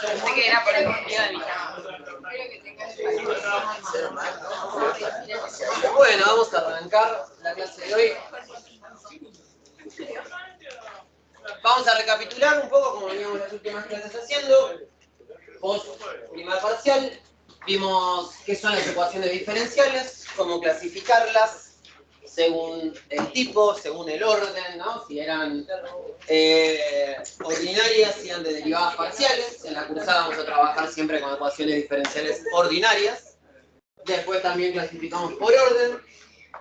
Pensé que era por el motivo de mi cama. Bueno, vamos a arrancar la clase de hoy. Vamos a recapitular un poco como veníamos las últimas clases haciendo. Post primer parcial, vimos qué son las ecuaciones diferenciales, cómo clasificarlas según el tipo, según el orden, ¿no? Si eran ordinarias, si eran de derivadas parciales. En la cursada vamos a trabajar siempre con ecuaciones diferenciales ordinarias. Después también clasificamos por orden,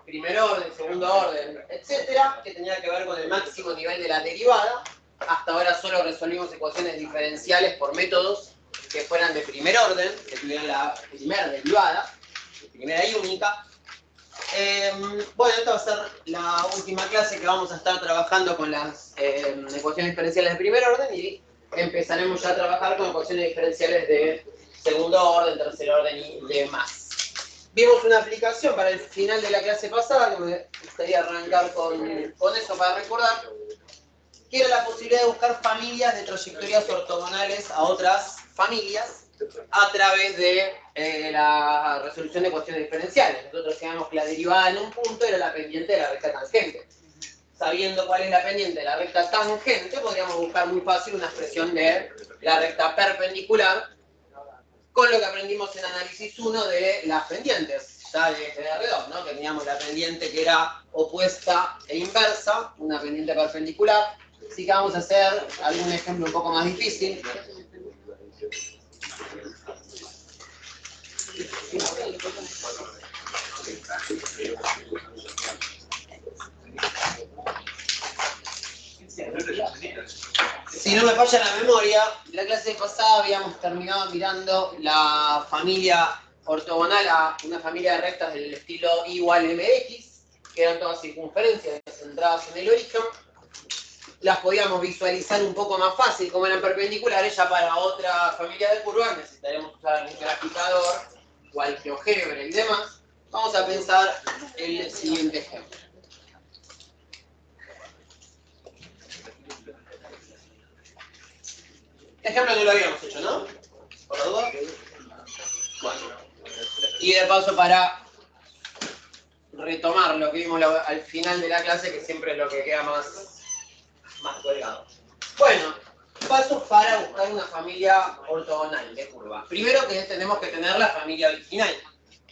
primer orden, segundo orden, etcétera, que tenía que ver con el máximo nivel de la derivada. Hasta ahora solo resolvimos ecuaciones diferenciales por métodos que fueran de primer orden, que tuvieran la primera derivada, primera y única. Bueno, esta va a ser la última clase que vamos a estar trabajando con las ecuaciones diferenciales de primer orden y empezaremos ya a trabajar con ecuaciones diferenciales de segundo orden, tercer orden y demás. Vimos una aplicación para el final de la clase pasada, que me gustaría arrancar con eso para recordar, que era la posibilidad de buscar familias de trayectorias ortogonales a otras familias a través de la resolución de ecuaciones diferenciales. Nosotros sabíamos que la derivada en un punto era la pendiente de la recta tangente. Sabiendo cuál es la pendiente de la recta tangente, podríamos buscar muy fácil una expresión de la recta perpendicular, con lo que aprendimos en análisis 1 de las pendientes, ya de R2, ¿no? Que teníamos la pendiente que era opuesta e inversa, una pendiente perpendicular. Así que vamos a hacer algún ejemplo un poco más difícil. Si no me falla la memoria, en la clase pasada habíamos terminado mirando la familia ortogonal a una familia de rectas del estilo I igual mx, que eran todas circunferencias centradas en el origen. Las podíamos visualizar un poco más fácil, como eran perpendiculares. Ya para otra familia de curvas necesitaremos usar algún graficador o GeoGebra y demás. Vamos a pensar el siguiente ejemplo. Este ejemplo no lo habíamos hecho, ¿no? ¿Por la duda? Bueno. Y de paso, para retomar lo que vimos al final de la clase, que siempre es lo que queda más colgado. Bueno, pasos para buscar una familia ortogonal de curva. Primero que tenemos que tener la familia original.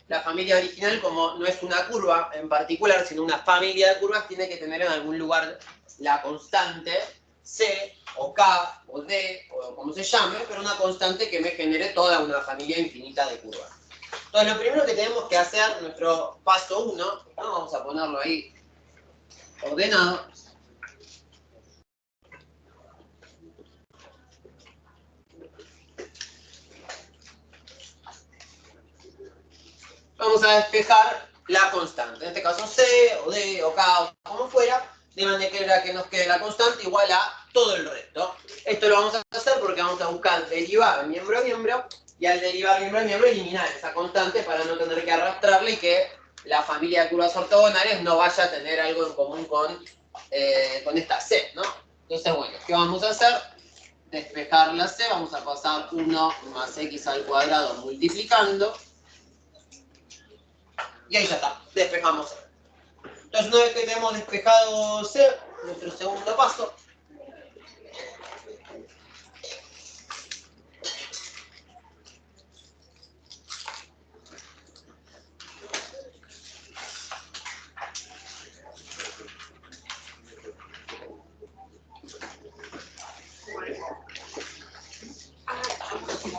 La familia original, como no es una curva en particular, sino una familia de curvas, tiene que tener en algún lugar la constante C, o K, o D, o como se llame, pero una constante que me genere toda una familia infinita de curvas. Entonces, lo primero que tenemos que hacer, nuestro paso 1, ¿no? Vamos a ponerlo ahí ordenado. Vamos a despejar la constante, en este caso C, o D, o K, o como fuera, de manera que nos quede la constante igual a todo el resto. Esto lo vamos a hacer porque vamos a buscar derivar miembro a miembro, y al derivar miembro a miembro eliminar esa constante para no tener que arrastrarle y que la familia de curvas ortogonales no vaya a tener algo en común con esta C, ¿no? Entonces, bueno, ¿qué vamos a hacer? Despejar la C, vamos a pasar 1 más x al cuadrado multiplicando. Y ahí ya está, despejamos C. Entonces, una vez que tenemos despejado C, nuestro segundo paso,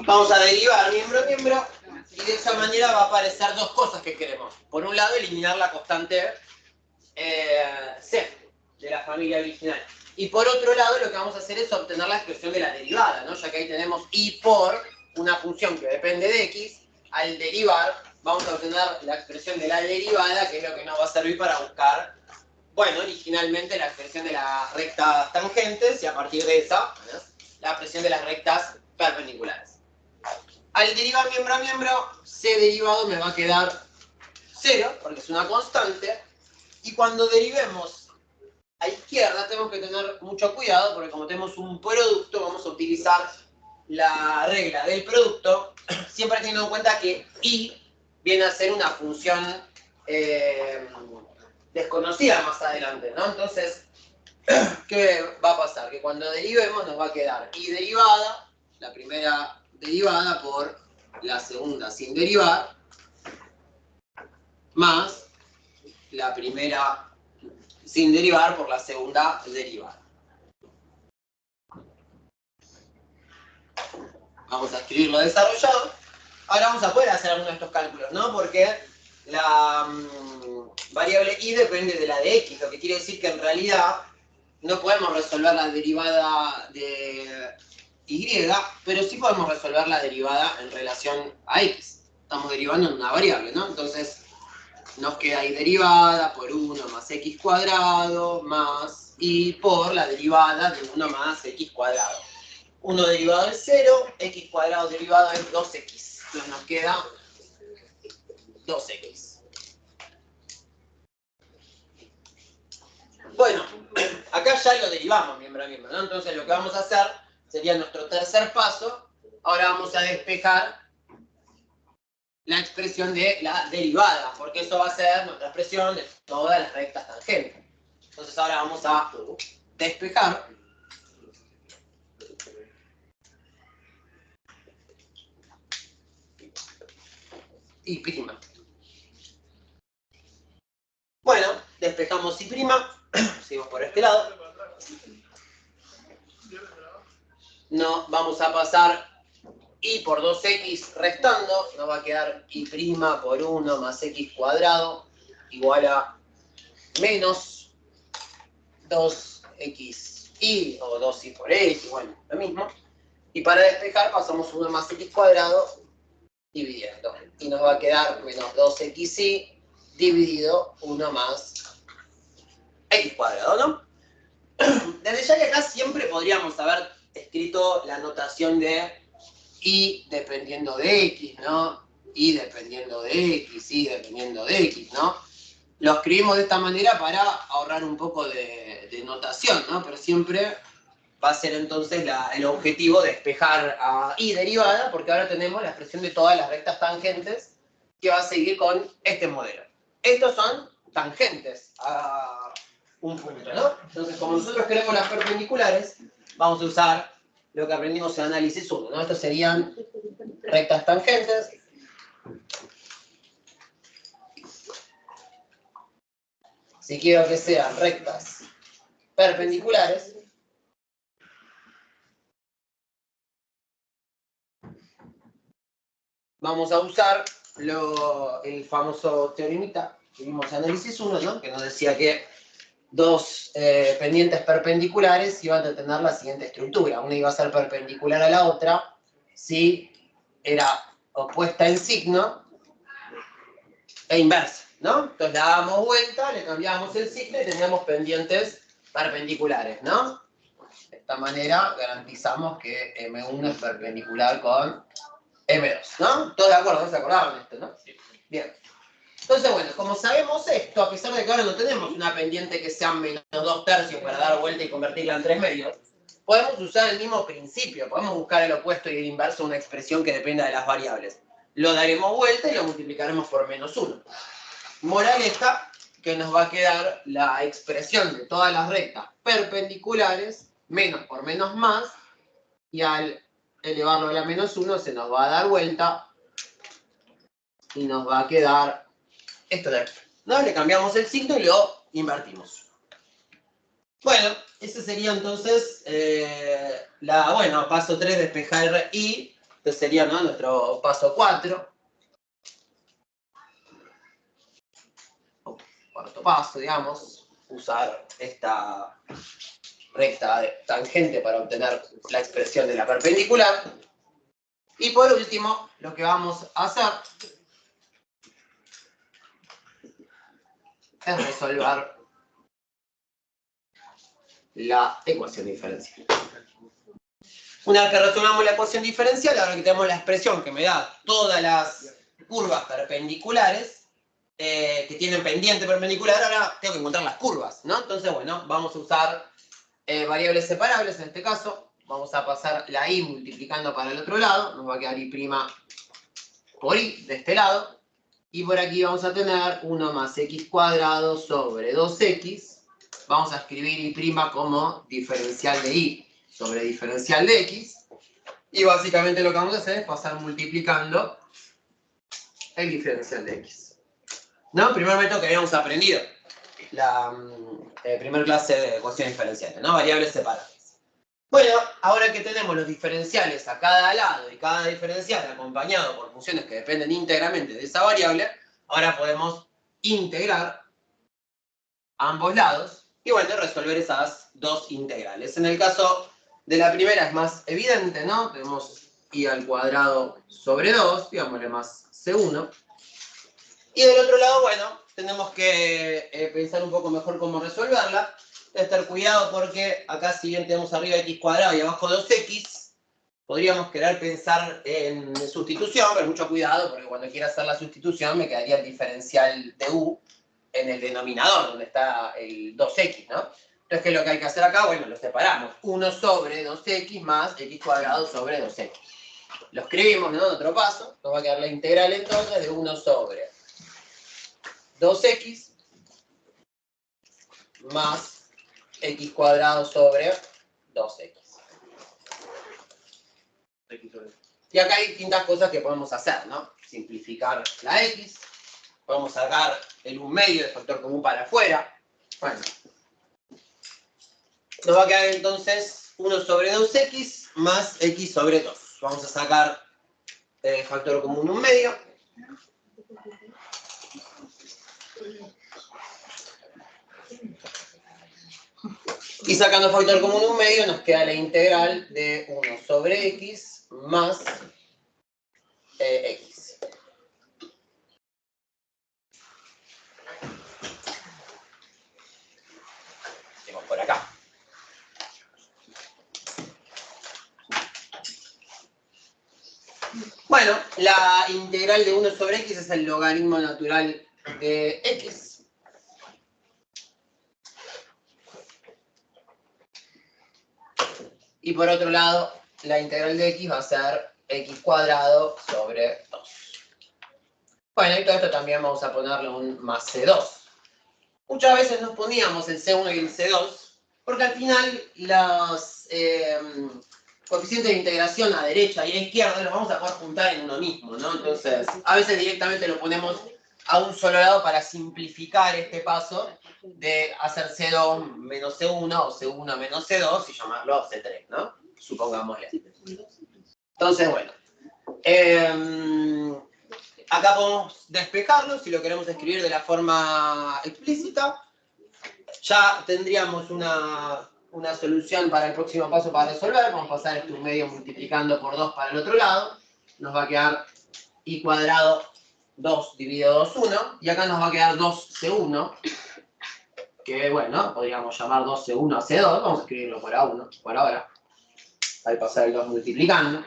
vamos a derivar miembro a miembro, y de esa manera va a aparecer dos cosas que queremos. Por un lado, eliminar la constante C de la familia original. Y por otro lado, lo que vamos a hacer es obtener la expresión de la derivada, ¿no? Ya que ahí tenemos y por una función que depende de x, al derivar vamos a obtener la expresión de la derivada, que es lo que nos va a servir para buscar bueno, originalmente la expresión de las rectas tangentes y a partir de esa, la expresión de las rectas perpendiculares. Al derivar miembro a miembro, C derivado me va a quedar 0, porque es una constante, y cuando derivemos a izquierda tenemos que tener mucho cuidado, porque como tenemos un producto, vamos a utilizar la regla del producto, siempre teniendo en cuenta que I viene a ser una función desconocida más adelante, ¿no? Entonces, ¿qué va a pasar? Que cuando derivemos nos va a quedar I derivada, la primera derivada por la segunda sin derivar, más la primera sin derivar por la segunda derivada. Vamos a escribirlo desarrollado. Ahora vamos a poder hacer algunos de estos cálculos, ¿no? Porque la variable y depende de la de x, lo que quiere decir que en realidad no podemos resolver la derivada de y, pero sí podemos resolver la derivada en relación a x. Estamos derivando en una variable, ¿no? Entonces nos queda y derivada por 1 más x cuadrado más y por la derivada de 1 más x cuadrado. 1 derivado es 0, x cuadrado derivado es 2x. Entonces nos queda 2x. Bueno, acá ya lo derivamos miembro a miembro, ¿no? Entonces lo que vamos a hacer sería nuestro tercer paso. Ahora vamos a despejar la expresión de la derivada, porque eso va a ser nuestra expresión de todas las rectas tangentes. Entonces ahora vamos a despejar y prima. Bueno, despejamos y prima, seguimos por este lado. No, vamos a pasar y por 2x restando, nos va a quedar y prima por 1 más x cuadrado igual a menos 2xy o 2y por x, bueno, lo mismo. Y para despejar pasamos 1 más x cuadrado dividiendo. Y nos va a quedar menos 2xy dividido 1 más x cuadrado, ¿no? Desde ya que acá siempre podríamos haber escrito la notación de y dependiendo de x, ¿no? Y dependiendo de x, y dependiendo de x, ¿no? Lo escribimos de esta manera para ahorrar un poco de notación, ¿no? Pero siempre va a ser entonces el objetivo despejar a y derivada, porque ahora tenemos la expresión de todas las rectas tangentes que va a seguir con este modelo. Estos son tangentes a un punto, ¿no? Entonces, como nosotros queremos las perpendiculares, vamos a usar lo que aprendimos en análisis 1, ¿no? Estos serían rectas tangentes. Si quiero que sean rectas perpendiculares, vamos a usar el famoso teoremita que vimos en análisis 1, ¿no? Que nos decía que dos pendientes perpendiculares iban a tener la siguiente estructura. Una iba a ser perpendicular a la otra si era opuesta en signo e inversa, ¿no? Entonces le dábamos vuelta, le cambiábamos el signo y teníamos pendientes perpendiculares, ¿no? De esta manera garantizamos que M1 es perpendicular con M2, ¿no? ¿Todos de acuerdo? ¿No se acordaban de esto, no? Sí. Bien. Entonces, bueno, como sabemos esto, a pesar de que ahora no tenemos una pendiente que sea menos 2/3 para dar vuelta y convertirla en 3/2, podemos usar el mismo principio. Podemos buscar el opuesto y el inverso de una expresión que dependa de las variables. Lo daremos vuelta y lo multiplicaremos por -1. Moraleja, que nos va a quedar la expresión de todas las rectas perpendiculares, menos por menos más, y al elevarlo a la -1 se nos va a dar vuelta y nos va a quedar esto de aquí, ¿no? Le cambiamos el signo y lo invertimos. Bueno, ese sería entonces paso 3, despejar y, este sería, ¿no?, nuestro paso 4. Cuarto paso, digamos, usar esta recta tangente para obtener la expresión de la perpendicular. Y por último, lo que vamos a hacer es resolver la ecuación diferencial. Una vez que resolvamos la ecuación diferencial, ahora que tenemos la expresión que me da todas las curvas perpendiculares, que tienen pendiente perpendicular, ahora tengo que encontrar las curvas, ¿no? Entonces, bueno, vamos a usar variables separables en este caso. Vamos a pasar la y multiplicando para el otro lado. Nos va a quedar y' por y de este lado. Y por aquí vamos a tener 1 más x cuadrado sobre 2x. Vamos a escribir y' como diferencial de y sobre diferencial de x. Y básicamente lo que vamos a hacer es pasar multiplicando el diferencial de x. ¿No? Primer método que habíamos aprendido. La primer clase de ecuaciones diferenciales, ¿no? Variables separables. Bueno, ahora que tenemos los diferenciales a cada lado y cada diferencial acompañado por funciones que dependen íntegramente de esa variable, ahora podemos integrar ambos lados y bueno, resolver esas dos integrales. En el caso de la primera es más evidente, ¿no? Tenemos y al cuadrado sobre 2, digámosle más c1. Y del otro lado, bueno, tenemos que pensar un poco mejor cómo resolverla. Debe estar cuidado porque acá si bien tenemos arriba x cuadrado y abajo 2x, podríamos querer pensar en sustitución, pero mucho cuidado porque cuando quiera hacer la sustitución me quedaría el diferencial de u en el denominador, donde está el 2x, ¿no? Entonces, ¿qué es lo que hay que hacer acá? Bueno, lo separamos. 1 sobre 2x más x cuadrado sobre 2x. Lo escribimos, ¿no? En otro paso. Nos va a quedar la integral entonces de 1 sobre 2x más x cuadrado sobre 2x. Y acá hay distintas cosas que podemos hacer, ¿no? Simplificar la x. Podemos sacar el 1/2 de factor común para afuera. Bueno. Nos va a quedar entonces 1 sobre 2x más x sobre 2. Vamos a sacar factor común 1/2. Y sacando factor común 1/2 nos queda la integral de 1 sobre x más x. Tenemos por acá. Bueno, la integral de 1 sobre x es el logaritmo natural de x. Y por otro lado, la integral de x va a ser x cuadrado sobre 2. Bueno, y todo esto también vamos a ponerle un más c2. Muchas veces nos poníamos el c1 y el c2, porque al final los coeficientes de integración a derecha y a izquierda los vamos a poder juntar en uno mismo, ¿no? Entonces, a veces directamente lo ponemos a un solo lado para simplificar este paso de hacer C2 menos C1 o C1 menos C2 y llamarlo C3, ¿no? Supongámosle. Entonces, bueno. Acá podemos despejarlo si lo queremos escribir de la forma explícita. Ya tendríamos una solución para el próximo paso para resolver. Vamos a pasar este 1/2 multiplicando por 2 para el otro lado. Nos va a quedar y cuadrado 2 dividido 2, 1. Y acá nos va a quedar 2c1. Que bueno, podríamos llamar 2c1 a c2. Vamos a escribirlo por a1 por ahora. Al pasar el 2 multiplicando.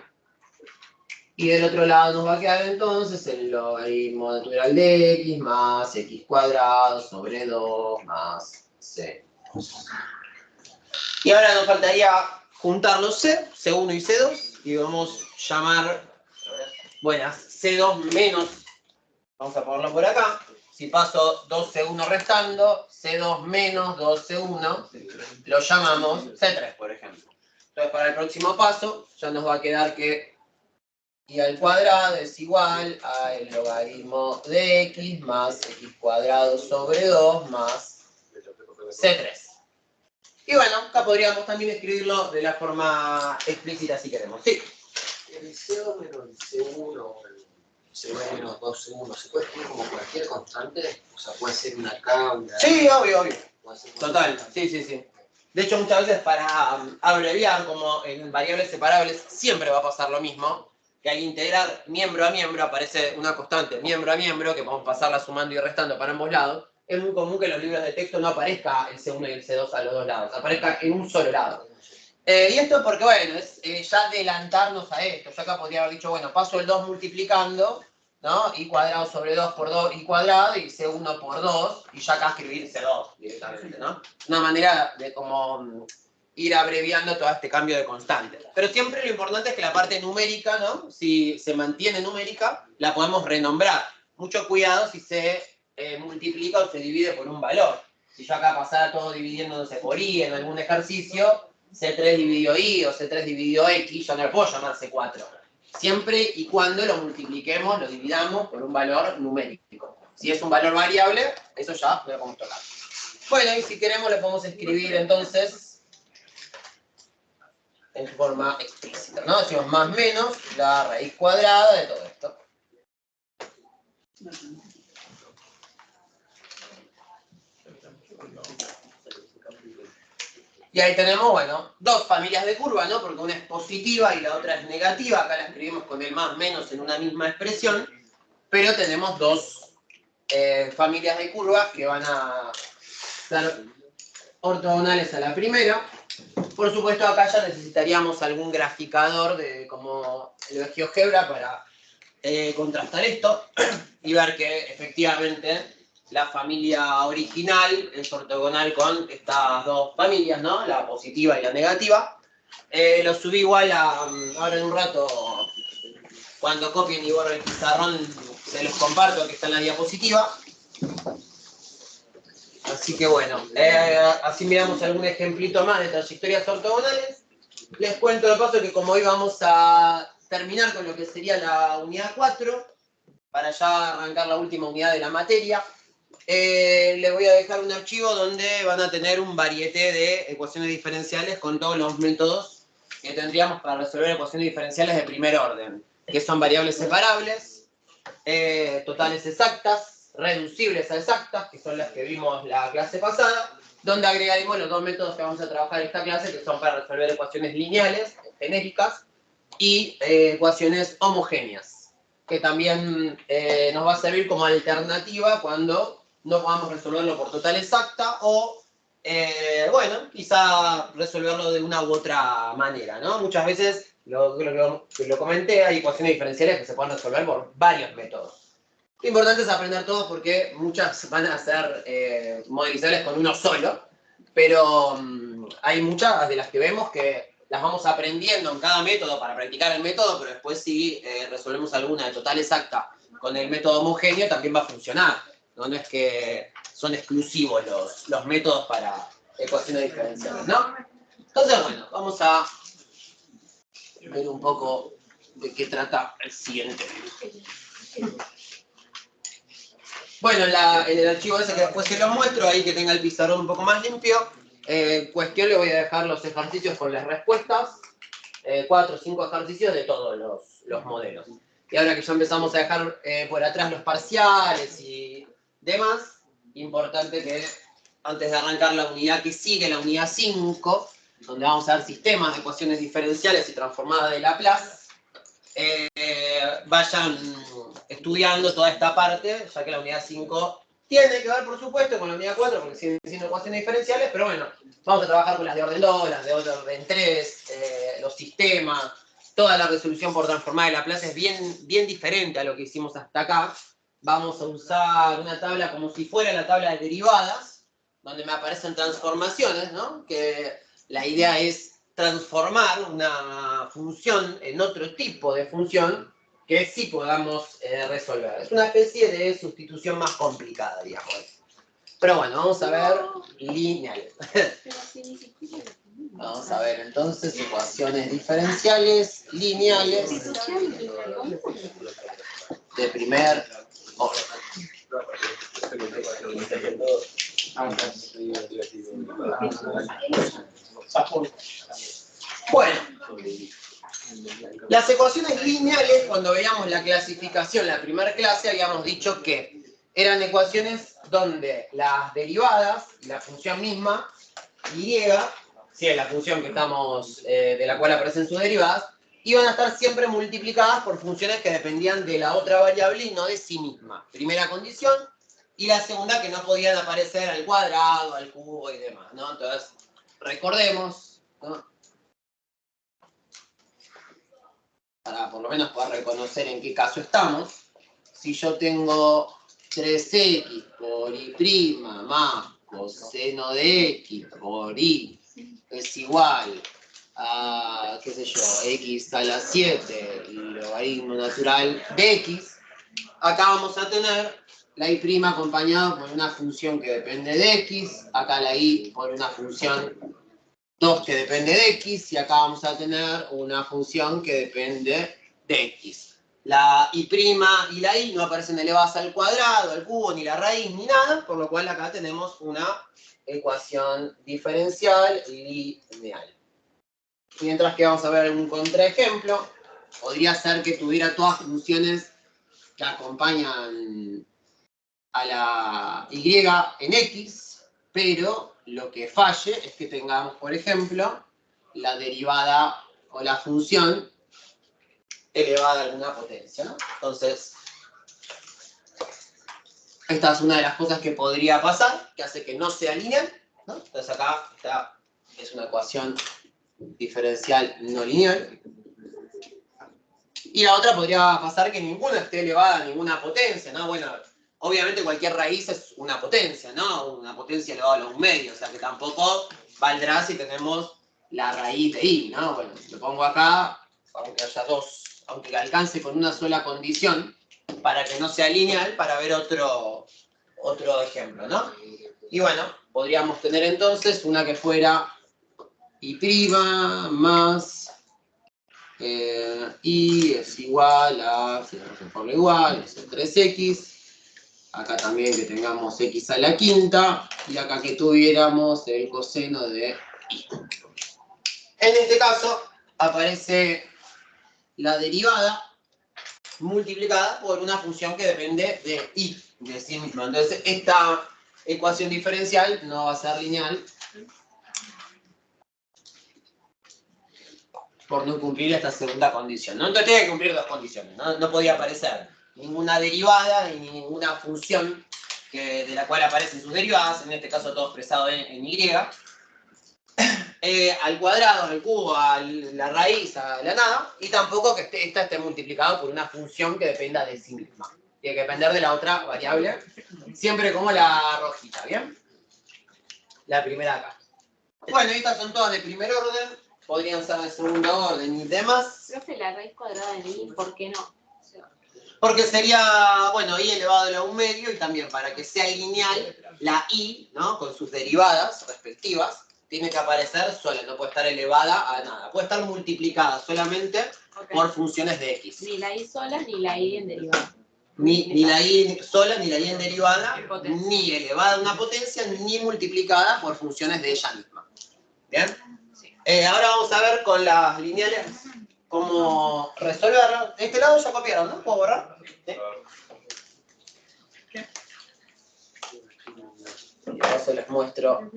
Y del otro lado nos va a quedar entonces el logaritmo natural de x más x cuadrado sobre 2 más c. Y ahora nos faltaría juntar los c1 y c2. Y vamos a llamar, bueno, c2 menos, vamos a ponerlo por acá. Si paso 2c1 restando, c2 menos 2c1, lo llamamos c3, por ejemplo. Entonces, para el próximo paso, ya nos va a quedar que y al cuadrado es igual al logaritmo de x más x cuadrado sobre 2 más c3. Y bueno, acá podríamos también escribirlo de la forma explícita si queremos. Sí. El C2 menos el C1 o el C2 menos 2C1, ¿se puede escribir como cualquier constante? O sea, puede ser una K, una... Sí, obvio. Total, constante. sí. De hecho, muchas veces para abreviar, como en variables separables, siempre va a pasar lo mismo. Que al integrar miembro a miembro aparece una constante miembro a miembro que podemos pasarla sumando y restando para ambos lados. es muy común que en los libros de texto no aparezca el C1 y el C2 a los dos lados, aparezca en un solo lado. Y esto porque, bueno, es ya adelantarnos a esto. Yo acá podría haber dicho, bueno, paso el 2 multiplicando, ¿no? I cuadrado sobre 2 por 2, I cuadrado, y C1 por 2, y ya acá escribir C2 directamente, ¿no? Una manera de como ir abreviando todo este cambio de constante. Pero siempre lo importante es que la parte numérica, ¿no? Si se mantiene numérica, la podemos renombrar. Mucho cuidado si se multiplica o se divide por un valor. Si yo acá pasara todo dividiéndose por I en algún ejercicio, C3 dividido I o C3 dividido X, yo no lo puedo llamar C4. Siempre y cuando lo multipliquemos, lo dividamos por un valor numérico. Si es un valor variable, eso ya lo podemos tocar. Bueno, y si queremos lo podemos escribir entonces en forma explícita, ¿no? Decimos más menos la raíz cuadrada de todo esto. Y ahí tenemos, bueno, dos familias de curvas, ¿no? Porque una es positiva y la otra es negativa. Acá la escribimos con el más menos en una misma expresión. Pero tenemos dos familias de curvas que van a ser ortogonales a la primera. Por supuesto, acá ya necesitaríamos algún graficador de como el de GeoGebra para contrastar esto y ver que efectivamente la familia original es ortogonal con estas dos familias, ¿no? La positiva y la negativa. Lo subí igual ahora en un rato, cuando copien y borren el pizarrón, se los comparto, que está en la diapositiva. Así que bueno, así miramos algún ejemplito más de trayectorias ortogonales. Les cuento de paso que como hoy vamos a terminar con lo que sería la unidad 4, para ya arrancar la última unidad de la materia, les voy a dejar un archivo donde van a tener un varieté de ecuaciones diferenciales con todos los métodos que tendríamos para resolver ecuaciones diferenciales de primer orden, que son variables separables, totales exactas, reducibles a exactas, que son las que vimos la clase pasada, donde agregaremos los dos métodos que vamos a trabajar en esta clase, que son para resolver ecuaciones lineales, genéricas, y ecuaciones homogéneas, que también nos va a servir como alternativa cuando no podamos resolverlo por total exacta o, bueno, quizá resolverlo de una u otra manera, ¿no? Muchas veces, lo comenté, hay ecuaciones diferenciales que se pueden resolver por varios métodos. Lo importante es aprender todos porque muchas van a ser modelizables con uno solo, pero hay muchas de las que vemos que las vamos aprendiendo en cada método para practicar el método, pero después si resolvemos alguna de total exacta con el método homogéneo también va a funcionar. No es que son exclusivos los métodos para ecuaciones diferenciales, ¿no? Entonces, bueno, vamos a ver un poco de qué trata el siguiente. Bueno, en el archivo ese que después se los muestro, ahí que tenga el pizarrón un poco más limpio, cuestión le voy a dejar los ejercicios con las respuestas, 4 o 5 ejercicios de todos los modelos. Y ahora que ya empezamos a dejar por atrás los parciales y demás, importante que antes de arrancar la unidad que sigue, la unidad 5, donde vamos a ver sistemas de ecuaciones diferenciales y transformadas de Laplace, vayan estudiando toda esta parte, ya que la unidad 5 tiene que ver, por supuesto, con la unidad 4, porque siguen siendo ecuaciones diferenciales, pero bueno, vamos a trabajar con las de orden 2, las de orden 3, los sistemas, toda la resolución por transformada de Laplace es bien diferente a lo que hicimos hasta acá. Vamos a usar una tabla como si fuera la tabla de derivadas, donde me aparecen transformaciones, ¿no? Que la idea es transformar una función en otro tipo de función que sí podamos resolver. Es una especie de sustitución más complicada, digamos. Pero bueno, vamos a ver lineales. Vamos a ver entonces ecuaciones diferenciales lineales de primer orden. Bueno, las ecuaciones lineales, cuando veíamos la clasificación, la primera clase, habíamos dicho que eran ecuaciones donde las derivadas y la función misma, y, si es la función que estamos, de la cual aparecen sus derivadas, iban a estar siempre multiplicadas por funciones que dependían de la otra variable y no de sí misma. Primera condición. y la segunda que no podían aparecer al cuadrado, al cubo y demás, ¿no? Entonces, recordemos, ¿no? Para por lo menos poder reconocer en qué caso estamos. Si yo tengo 3x por y' más coseno de x por y es igual a, qué sé yo, x a la 7, logaritmo natural de x, acá vamos a tener la y' acompañado por una función que depende de x, acá la y por una función 2 que depende de x, y acá vamos a tener una función que depende de x. La y' y la y no aparecen elevadas al cuadrado, al cubo, ni la raíz, ni nada, por lo cual acá tenemos una ecuación diferencial lineal. Mientras que vamos a ver un contraejemplo, podría ser que tuviera todas funciones que acompañan a la y en x, pero lo que falle es que tengamos, por ejemplo, la derivada o la función elevada a alguna potencia, ¿no? Entonces, esta es una de las cosas que podría pasar, que hace que no sea lineal, ¿no? Entonces acá esta es una ecuación diferencial no lineal. Y la otra podría pasar que ninguna esté elevada a ninguna potencia, ¿no? Bueno, obviamente cualquier raíz es una potencia, ¿no? Una potencia elevada a un medio, o sea que tampoco valdrá si tenemos la raíz de y, ¿no? Bueno, lo pongo acá, aunque haya dos, aunque alcance con una sola condición, para que no sea lineal, para ver otro ejemplo, ¿no? Y bueno, podríamos tener entonces una que fuera y' más y es igual a, si vamos a forma igual, es 3x. Acá también que tengamos x a la quinta. Y acá que tuviéramos el coseno de y. En este caso aparece la derivada multiplicada por una función que depende de y, de sí misma. Entonces esta ecuación diferencial no va a ser lineal por no cumplir esta segunda condición, ¿no? Entonces tiene que cumplir dos condiciones, ¿no? No podía aparecer ninguna derivada ni ninguna función de la cual aparecen sus derivadas, en este caso todo expresado en y, al cuadrado, al cubo, a la raíz, a la nada, y tampoco que esta esté multiplicado por una función que dependa de sí misma. Tiene que depender de la otra variable, siempre como la rojita, ¿bien? La primera acá. Bueno, estas son todas de primer orden, podrían ser de segundo orden y demás. Profe, la raíz cuadrada de y, ¿por qué no? O sea, Porque sería, bueno, y elevado a la 1 medio, y también para que sea lineal, la y, ¿no? Con sus derivadas respectivas, tiene que aparecer sola, no puede estar elevada a nada. Puede estar multiplicada solamente por funciones de x. ni la y sola ni la y en derivada. Ni la y sola, ni la y en derivada, ni elevada a una potencia, ni multiplicada por funciones de ella misma. ¿Bien? Sí. Ahora vamos a ver con las lineales cómo resolverlo. De este lado ya copiaron, ¿no? ¿Puedo borrar? ¿Sí? Y ahora se les muestro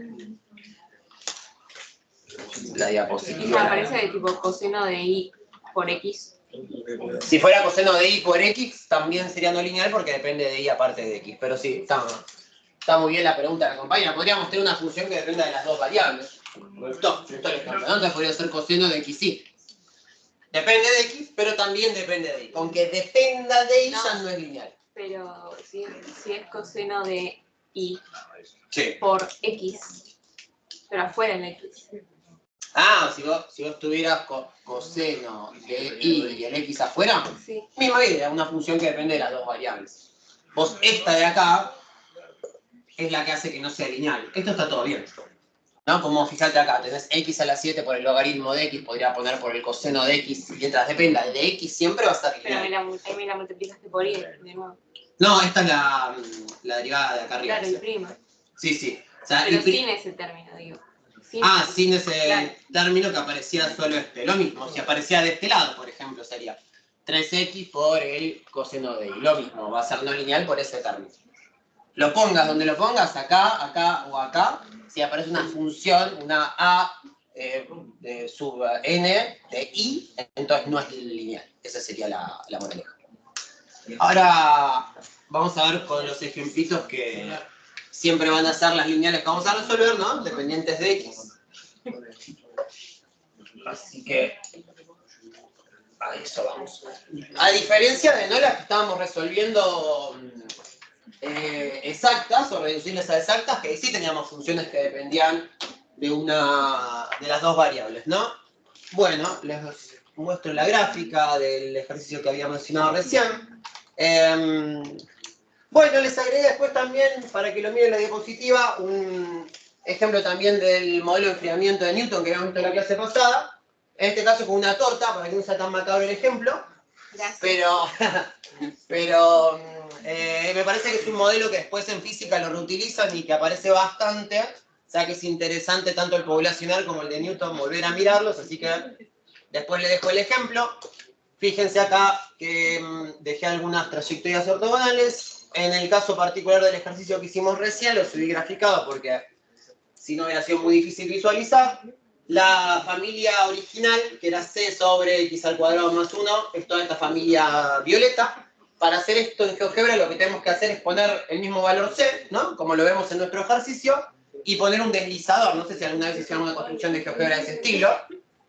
la diapositiva. Aparece de tipo coseno de y por x. Si fuera coseno de y por x, también sería no lineal porque depende de y aparte de x. Pero sí, está muy bien la pregunta de la compañera. Podríamos tener una función que dependa de las dos variables. Me gustó el ejemplo, ¿no? Entonces podría ser coseno de x, sí. Depende de x, pero también depende de y. Aunque dependa de y, ya no es lineal. Pero si es coseno de y Sí. por x, pero afuera en x. Ah, si vos tuvieras coseno de y el x afuera, Sí. misma idea, una función que depende de las dos variables. Vos, esta de acá, es la que hace que no sea lineal. Esto está todo bien, ¿no? Como fíjate acá, tenés x a la 7 por el logaritmo de x, podría poner por el coseno de x, mientras dependa de x siempre va a estar Pero lineal. ahí me la multiplicaste por y de nuevo. No, esta es la derivada de acá arriba. Claro, y prima. Sí, sí. O sea, Pero sin ese término, digo. Sin ese claro. término que aparecía solo lo mismo. Si aparecía de este lado, por ejemplo, sería 3x por el coseno de y. Lo mismo, va a ser no lineal por ese término. Lo pongas donde lo pongas, acá, acá o acá, si aparece una función, una a de sub n de y, entonces no es lineal. Esa sería la moraleja. Ahora vamos a ver con los ejemplitos que siempre van a ser las lineales que vamos a resolver, ¿no? Dependientes de X. Así que a eso vamos. A diferencia de no las que estábamos resolviendo exactas o reducibles a exactas, que ahí sí teníamos funciones que dependían de una de las dos variables, ¿no? Bueno, les muestro la gráfica del ejercicio que había mencionado recién. Bueno, les agregué después también, para que lo miren en la diapositiva, un ejemplo también del modelo de enfriamiento de Newton que habíamos visto en la clase pasada. En este caso con una torta, para que no sea tan macabro el ejemplo. Gracias. Pero me parece que es un modelo que después en física lo reutilizan y que aparece bastante. O sea que es interesante tanto el poblacional como el de Newton volver a mirarlos, así que después les dejo el ejemplo. Fíjense acá que dejé algunas trayectorias ortogonales. En el caso particular del ejercicio que hicimos recién, lo subí graficado porque si no hubiera sido muy difícil visualizar. La familia original, que era C sobre X al cuadrado más 1, es toda esta familia violeta. Para hacer esto en GeoGebra lo que tenemos que hacer es poner el mismo valor C, ¿no? Como lo vemos en nuestro ejercicio, y poner un deslizador. No sé si alguna vez hicieron una construcción de GeoGebra de ese estilo.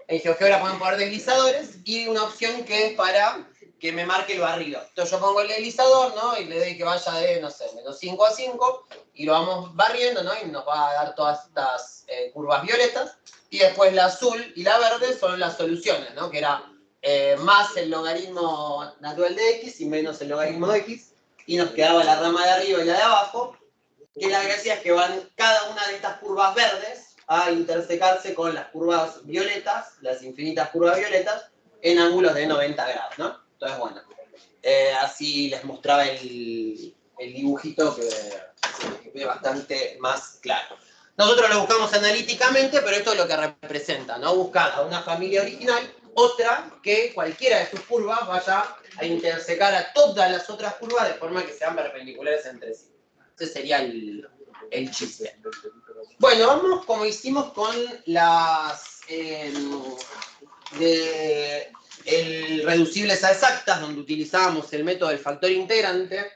En GeoGebra pueden poner deslizadores y una opción que es para que me marque el barrido. Entonces yo pongo el deslizador, ¿no? Y le doy que vaya de, no sé, menos 5 a 5, y lo vamos barriendo, ¿no? Y nos va a dar todas estas curvas violetas. Y después la azul y la verde son las soluciones, ¿no? Que era más el logaritmo natural de X y menos el logaritmo de X. Y nos quedaba la rama de arriba y la de abajo, que la gracia es que van cada una de estas curvas verdes a intersecarse con las curvas violetas, las infinitas curvas violetas, en ángulos de 90 grados, ¿no? Entonces, bueno, así les mostraba el dibujito que es bastante más claro. Nosotros lo buscamos analíticamente, pero esto es lo que representa, ¿no? Buscar a una familia original, otra que cualquiera de sus curvas vaya a intersecar a todas las otras curvas de forma que sean perpendiculares entre sí. Ese sería el chiste. Bueno, vamos como hicimos con las reducibles a exactas, donde utilizábamos el método del factor integrante.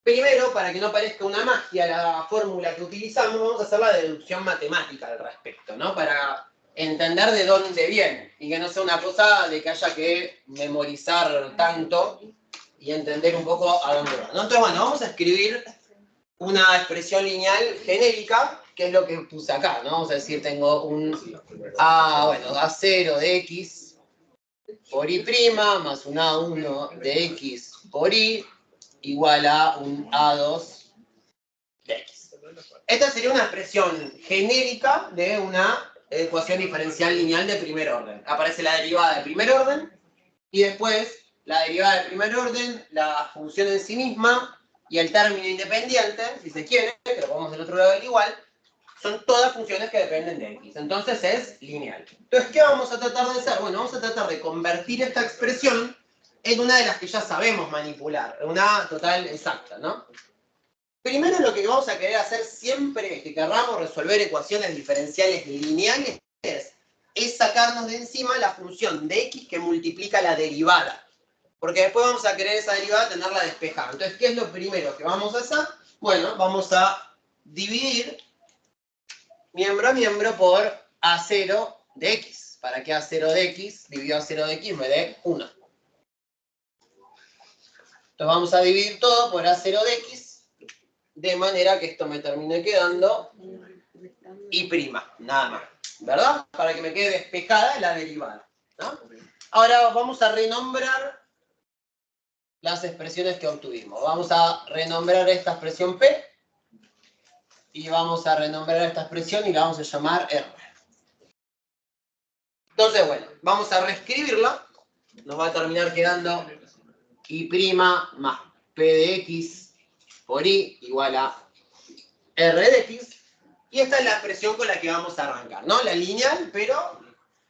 Primero, para que no parezca una magia la fórmula que utilizamos, vamos a hacer la deducción matemática al respecto, ¿no? Para entender de dónde viene y que no sea una cosa de que haya que memorizar tanto y entender un poco a dónde va, ¿no? Entonces, bueno, vamos a escribir una expresión lineal genérica, que es lo que puse acá, ¿no? Vamos a decir, tengo un A0 de X por Y' más un A1 de X por Y igual a un A2 de X. Esta sería una expresión genérica de una ecuación diferencial lineal de primer orden. Aparece la derivada de primer orden y después la derivada de primer orden, la función en sí misma y el término independiente, si se quiere, que lo ponemos del otro lado del igual, son todas funciones que dependen de X. Entonces es lineal. Entonces, ¿qué vamos a tratar de hacer? Bueno, vamos a tratar de convertir esta expresión en una de las que ya sabemos manipular, una total exacta, ¿no? Primero lo que vamos a querer hacer siempre que querramos resolver ecuaciones diferenciales lineales es sacarnos de encima la función de X que multiplica la derivada. Porque después vamos a querer esa derivada tenerla despejada. Entonces, ¿qué es lo primero que vamos a hacer? Bueno, vamos a dividir miembro a miembro por A0 de X. Para que A0 de X dividido A0 de X me dé 1. Entonces vamos a dividir todo por A0 de X, de manera que esto me termine quedando Y', nada más, ¿verdad? Para que me quede despejada la derivada, ¿no? Ahora vamos a renombrar las expresiones que obtuvimos. Vamos a renombrar esta expresión P y vamos a renombrar esta expresión y la vamos a llamar R. Entonces, bueno, vamos a reescribirla. Nos va a terminar quedando Y' más P de X por Y igual a R de X. Y esta es la expresión con la que vamos a arrancar, ¿no? La lineal, pero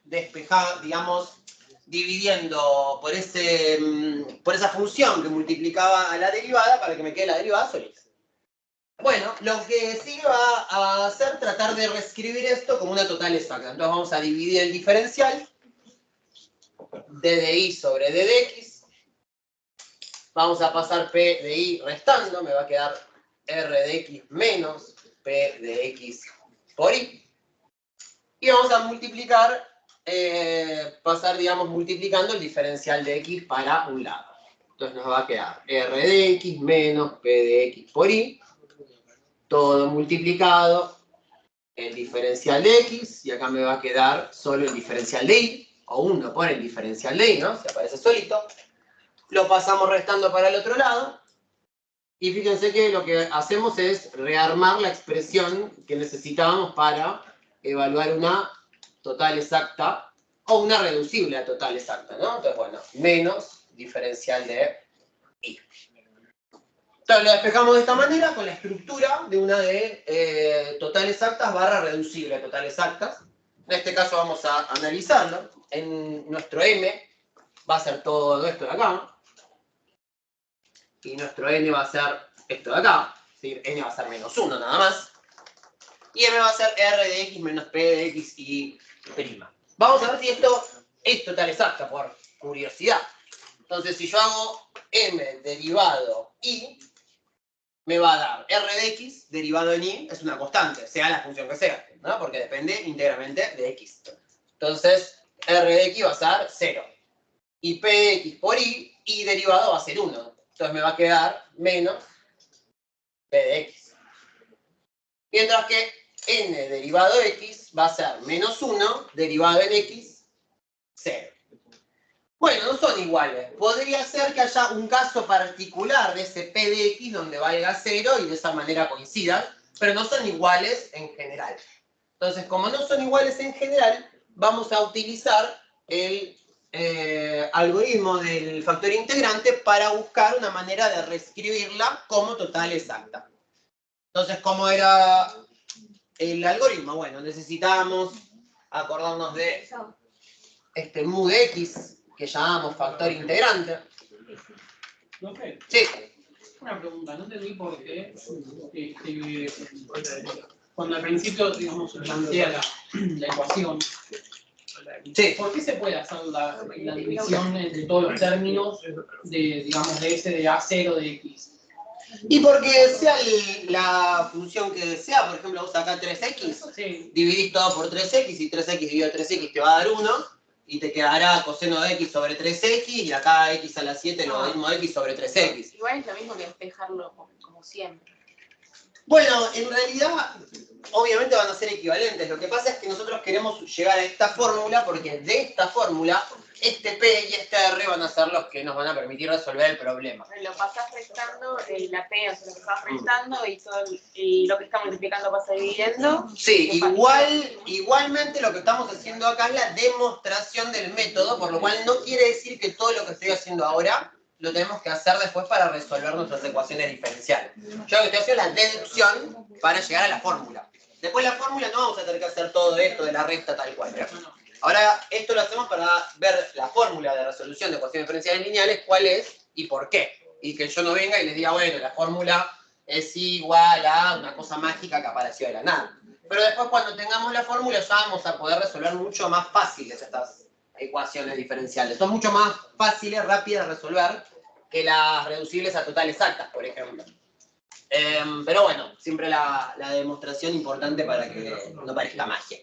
despejada, digamos, dividiendo por esa función que multiplicaba a la derivada para que me quede la derivada solita. Bueno, lo que sigue va a hacer tratar de reescribir esto como una total exacta. Entonces vamos a dividir el diferencial d de y sobre d de x Vamos a pasar P de I restando, me va a quedar R de X menos P de X por I. Y vamos a multiplicar, pasar, digamos, multiplicando el diferencial de X para un lado. Entonces nos va a quedar R de X menos P de X por I, todo multiplicado, el diferencial de X, y acá me va a quedar solo el diferencial de Y, o uno por el diferencial de Y, ¿no? Se aparece solito. Lo pasamos restando para el otro lado, y fíjense que lo que hacemos es rearmar la expresión que necesitábamos para evaluar una total exacta, o una reducible a total exacta, ¿no? Entonces, bueno, menos diferencial de I. Entonces lo despejamos de esta manera con la estructura de una de total exactas barra reducible a total exactas. En este caso vamos a analizarlo. En nuestro M va a ser todo esto de acá. Y nuestro N va a ser esto de acá. ¿Sí? N va a ser menos 1 nada más. Y M va a ser R de X menos P de X y prima. Vamos a ver si esto es total exacta por curiosidad. Entonces si yo hago M derivado I, me va a dar R de X derivado en Y, es una constante, sea la función que sea, ¿no? Porque depende íntegramente de X. Entonces, R de X va a ser 0. Y P de X por Y derivado va a ser 1. Entonces me va a quedar menos P de X. Mientras que N derivado de X va a ser menos 1 derivado en X, 0. Bueno, no son iguales. Podría ser que haya un caso particular de ese P de X donde valga 0 y de esa manera coincidan, pero no son iguales en general. Entonces, como no son iguales en general, vamos a utilizar el algoritmo del factor integrante para buscar una manera de reescribirla como total exacta. Entonces, ¿cómo era el algoritmo? Bueno, necesitábamos acordarnos de este mu de X, que llamamos factor integrante. Profe, Sí. una pregunta, no entendí por qué cuando al principio, digamos, se plantea la ecuación, Sí. ¿por qué se puede hacer la división entre todos los términos de, digamos, de S de A0 de X? Y porque sea la función que sea, por ejemplo, vos acá 3x, Sí. dividís todo por 3x y 3x dividido 3x te va a dar 1 y te quedará coseno de x sobre 3x y acá x a la 7 logaritmo de x sobre 3x. Igual es lo mismo que despejarlo como siempre. Bueno, en realidad, obviamente van a ser equivalentes. Lo que pasa es que nosotros queremos llegar a esta fórmula porque de esta fórmula, este P y este R van a ser los que nos van a permitir resolver el problema. Lo pasás restando, la P, o sea, lo pasás restando y lo que está multiplicando pasa dividiendo. Sí, igualmente lo que estamos haciendo acá es la demostración del método, por lo cual no quiere decir que todo lo que estoy haciendo ahora lo tenemos que hacer después para resolver nuestras ecuaciones diferenciales. Yo lo que estoy haciendo es la deducción para llegar a la fórmula. Después la fórmula no vamos a tener que hacer todo esto de la resta tal cual. Ahora, esto lo hacemos para ver la fórmula de resolución de ecuaciones diferenciales lineales, cuál es y por qué. Y que yo no venga y les diga, bueno, la fórmula es igual a una cosa mágica que apareció de la nada. Pero después cuando tengamos la fórmula ya vamos a poder resolver mucho más fáciles estas ecuaciones diferenciales. Son mucho más fáciles, rápidas de resolver que las reducibles a total exactas, por ejemplo. Pero bueno, siempre la demostración importante para que no parezca magia.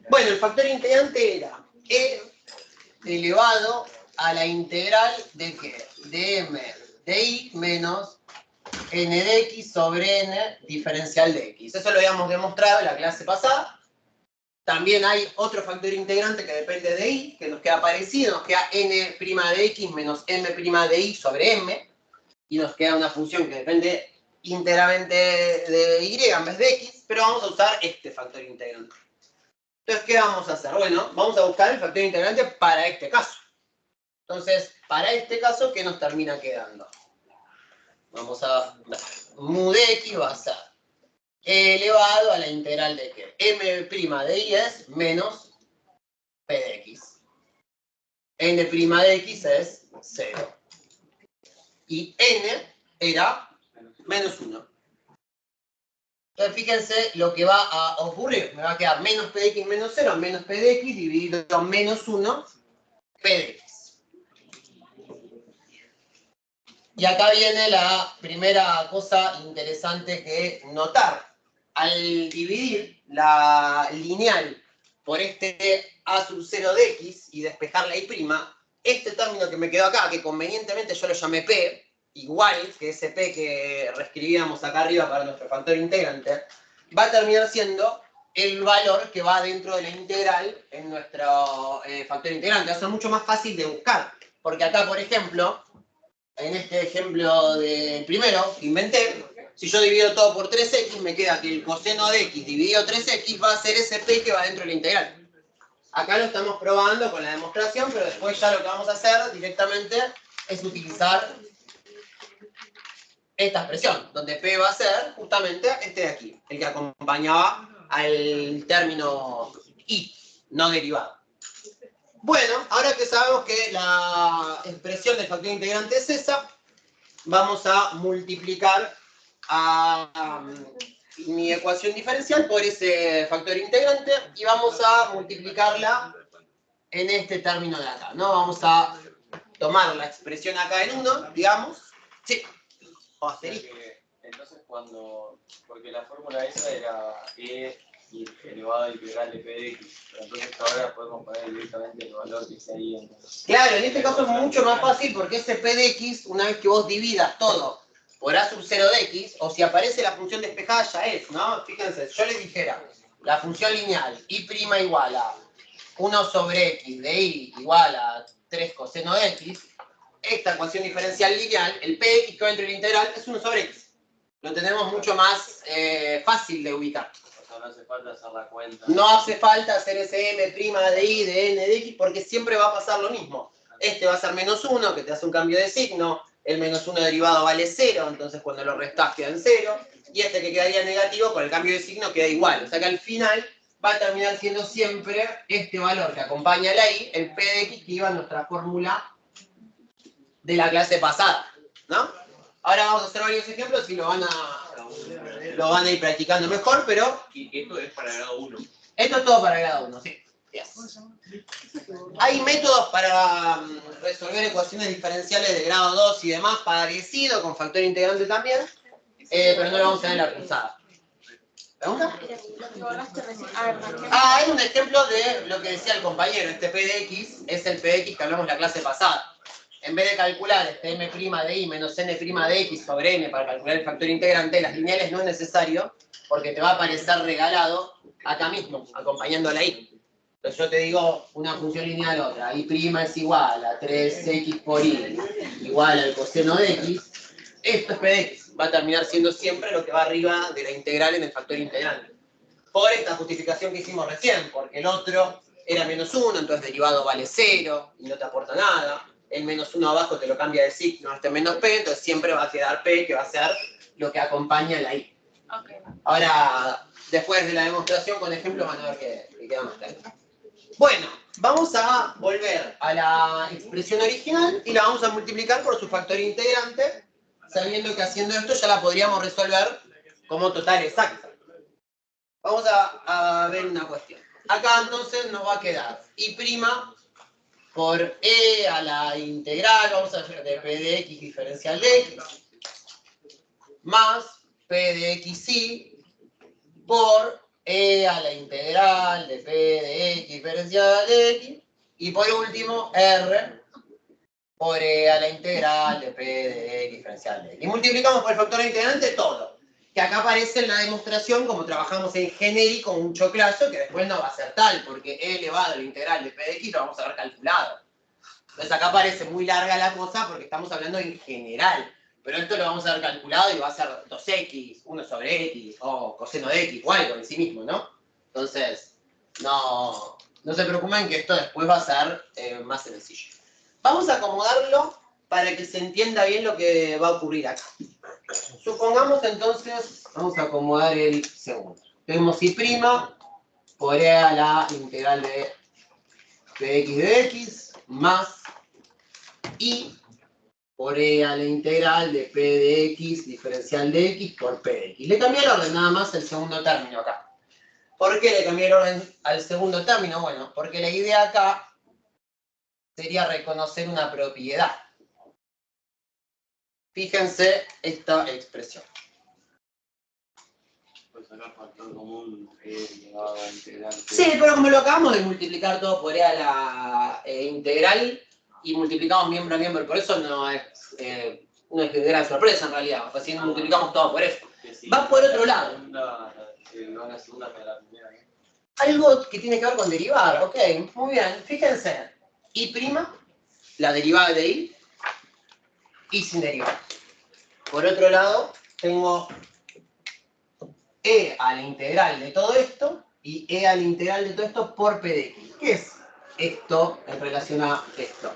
Bueno, el factor integrante era E elevado a la integral de ¿qué? De M de I menos N de X sobre N diferencial de X. Eso lo habíamos demostrado en la clase pasada. También hay otro factor integrante que depende de Y, que nos queda parecido. Nos queda N' de X menos M' de Y sobre M. Y nos queda una función que depende íntegramente de Y en vez de X, pero vamos a usar este factor integrante. Entonces, ¿qué vamos a hacer? Bueno, vamos a buscar el factor integrante para este caso. Entonces, para este caso, ¿qué nos termina quedando? Vamos a ver. Mu de X va a ser elevado a la integral de ¿qué? M' de Y es menos P de X. N' de X es 0. Y N era menos 1. Entonces fíjense lo que va a ocurrir. Me va a quedar menos P de X menos 0, menos P de X dividido por menos 1 P de X. Y acá viene la primera cosa interesante que notar. Al dividir la lineal por este a sub 0 de x y despejar la y', este término que me quedó acá, que convenientemente yo lo llamé p, igual que ese p que reescribíamos acá arriba para nuestro factor integrante, va a terminar siendo el valor que va dentro de la integral en nuestro factor integrante. Va a ser mucho más fácil de buscar. Porque acá, por ejemplo, en este ejemplo del primero que inventé, si yo divido todo por 3x, me queda que el coseno de x dividido 3x va a ser ese p que va dentro de la integral. Acá lo estamos probando con la demostración, pero después ya lo que vamos a hacer directamente es utilizar esta expresión, donde p va a ser justamente este de aquí, el que acompañaba al término y, no derivado. Bueno, ahora que sabemos que la expresión del factor integrante es esa, vamos a multiplicar a mi ecuación diferencial por ese factor integrante y vamos a multiplicarla en este término de acá, ¿no? Vamos a tomar la expresión acá en 1, digamos. Sí. O asterisco. Entonces porque la fórmula esa era e elevado a la integral de p de x, pero entonces ahora podemos poner directamente el valor que está ahí. Claro, en este caso es mucho más fácil porque ese p de x, una vez que vos dividas todo por a sub 0 de x, o si aparece la función despejada ya es, ¿no? Fíjense, yo les dijera, la función lineal y' igual a 1 sobre x de y igual a 3 coseno de x, esta ecuación diferencial lineal, el p de x que va dentro de la integral es 1 sobre x. Lo tenemos mucho más fácil de ubicar. O sea, no hace falta hacer la cuenta. No hace falta hacer ese m' de y de n de x porque siempre va a pasar lo mismo. Este va a ser menos 1, que te hace un cambio de signo. El menos 1 derivado vale 0, entonces cuando lo restás queda en 0. Y este que quedaría negativo, con el cambio de signo queda igual. O sea que al final va a terminar siendo siempre este valor que acompaña a la y, el p de x que iba en nuestra fórmula de la clase pasada, ¿no? Ahora vamos a hacer varios ejemplos y lo van a ir practicando mejor, pero... Y esto es para grado 1. Esto es todo para grado 1, sí. Yes. Hay métodos para resolver ecuaciones diferenciales de grado 2 y demás, parecido, con factor integrante también, pero no lo vamos a ver en la cruzada. ¿Pregunta? Es un ejemplo de lo que decía el compañero. Este p de x es el p de x que hablamos la clase pasada. En vez de calcular este m' de y menos n' de x sobre n para calcular el factor integrante, las lineales no es necesario, porque te va a aparecer regalado acá mismo, acompañando a la y. Entonces yo te digo una función lineal otra, y' es igual a 3x por y igual al coseno de x, esto es p de x, va a terminar siendo siempre lo que va arriba de la integral en el factor integrante. Por esta justificación que hicimos recién, porque el otro era menos 1, entonces derivado vale 0 y no te aporta nada. El menos 1 abajo te lo cambia de signo, este menos p, entonces siempre va a quedar p, que va a ser lo que acompaña a la y. Okay. Ahora, después de la demostración con ejemplos van a ver que queda más claro. Bueno, vamos a volver a la expresión original y la vamos a multiplicar por su factor integrante, sabiendo que haciendo esto ya la podríamos resolver como total exacta. Vamos a ver una cuestión. Acá entonces nos va a quedar y' por e a la integral, vamos a hacer de p de x diferencial de x, más p de xy por e a la integral de p de x diferencial de x, y por último r por e a la integral de p de x diferencial de x. Y multiplicamos por el factor integrante todo, que acá aparece en la demostración como trabajamos en genérico, un choclazo, que después no va a ser tal, porque e elevado a la integral de p de x lo vamos a ver calculado. Entonces acá parece muy larga la cosa porque estamos hablando en general. Pero esto lo vamos a ver calculado y va a ser 2x, 1 sobre x, o coseno de x, o algo en sí mismo, ¿no? Entonces, no se preocupen que esto después va a ser más sencillo. Vamos a acomodarlo para que se entienda bien lo que va a ocurrir acá. Supongamos entonces, vamos a acomodar el segundo. Tenemos y' por e a la integral de px de x más y por e a la integral de p de x diferencial de x por p de x. Le cambié el orden nada más el segundo término acá. ¿Por qué le cambié el orden al segundo término? Bueno, porque la idea acá sería reconocer una propiedad. Fíjense esta expresión. Pues sacar factor común elevado a integral. Sí, pero como lo acabamos de multiplicar todo por e a la integral y multiplicamos miembro a miembro, por eso no es de gran sorpresa en realidad. Pues si no multiplicamos todo por eso. Va por otro lado. La segunda hasta la primera, ¿no? Algo que tiene que ver con derivar, ok, muy bien. Fíjense, y', la derivada de y sin derivar. Por otro lado, tengo e a la integral de todo esto y e a la integral de todo esto por p de x. ¿Qué es esto en relación a esto?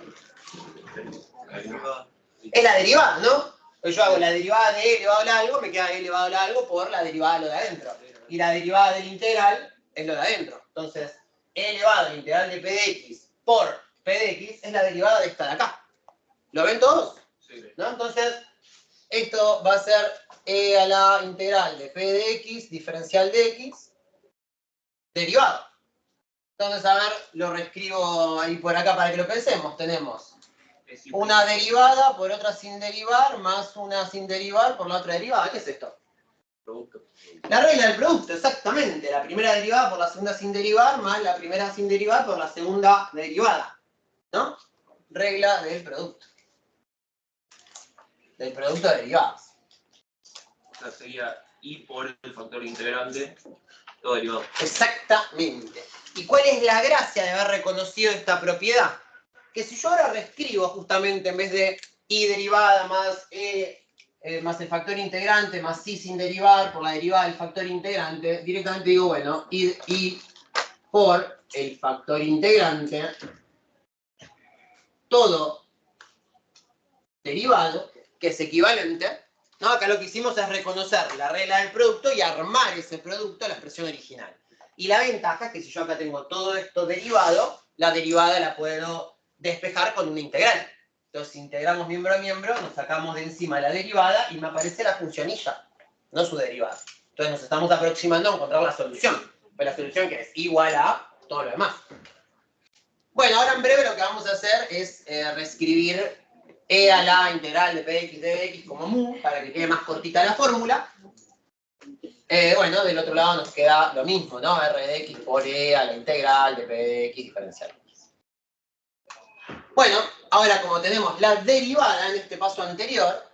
Es la derivada, ¿no? Entonces yo hago la derivada de e elevado a algo, me queda e elevado a algo por la derivada de lo de adentro. Y la derivada del integral es lo de adentro. Entonces, e elevado a la integral de p de x por p de x es la derivada de esta de acá. ¿Lo ven todos? Sí. ¿No? Entonces, esto va a ser e a la integral de p de x, diferencial de x, derivado. Entonces, a ver, lo reescribo ahí por acá para que lo pensemos. Tenemos una derivada por otra sin derivar, más una sin derivar por la otra derivada. ¿Qué es esto? Producto. La regla del producto, exactamente. La primera derivada por la segunda sin derivar, más la primera sin derivar por la segunda derivada. ¿No? Regla del producto. Del producto de derivadas. O sea, sería y por el factor integrante, todo derivado. Exactamente. ¿Y cuál es la gracia de haber reconocido esta propiedad? Que si yo ahora reescribo justamente en vez de y derivada más más el factor integrante más y sin derivar por la derivada del factor integrante, directamente digo, bueno, y por el factor integrante, todo derivado, que es equivalente, ¿no? Acá lo que hicimos es reconocer la regla del producto y armar ese producto a la expresión original. Y la ventaja es que si yo acá tengo todo esto derivado, la derivada la puedo despejar con una integral. Entonces, si integramos miembro a miembro, nos sacamos de encima la derivada y me aparece la funcionilla, no su derivada. Entonces, nos estamos aproximando a encontrar la solución. Pues la solución que es igual a todo lo demás. Bueno, ahora en breve lo que vamos a hacer es reescribir e a la integral de p de x de x como mu, para que quede más cortita la fórmula. Bueno, del otro lado nos queda lo mismo, ¿no? R de x por e a la integral de p de x diferencial. Bueno, ahora como tenemos la derivada en este paso anterior,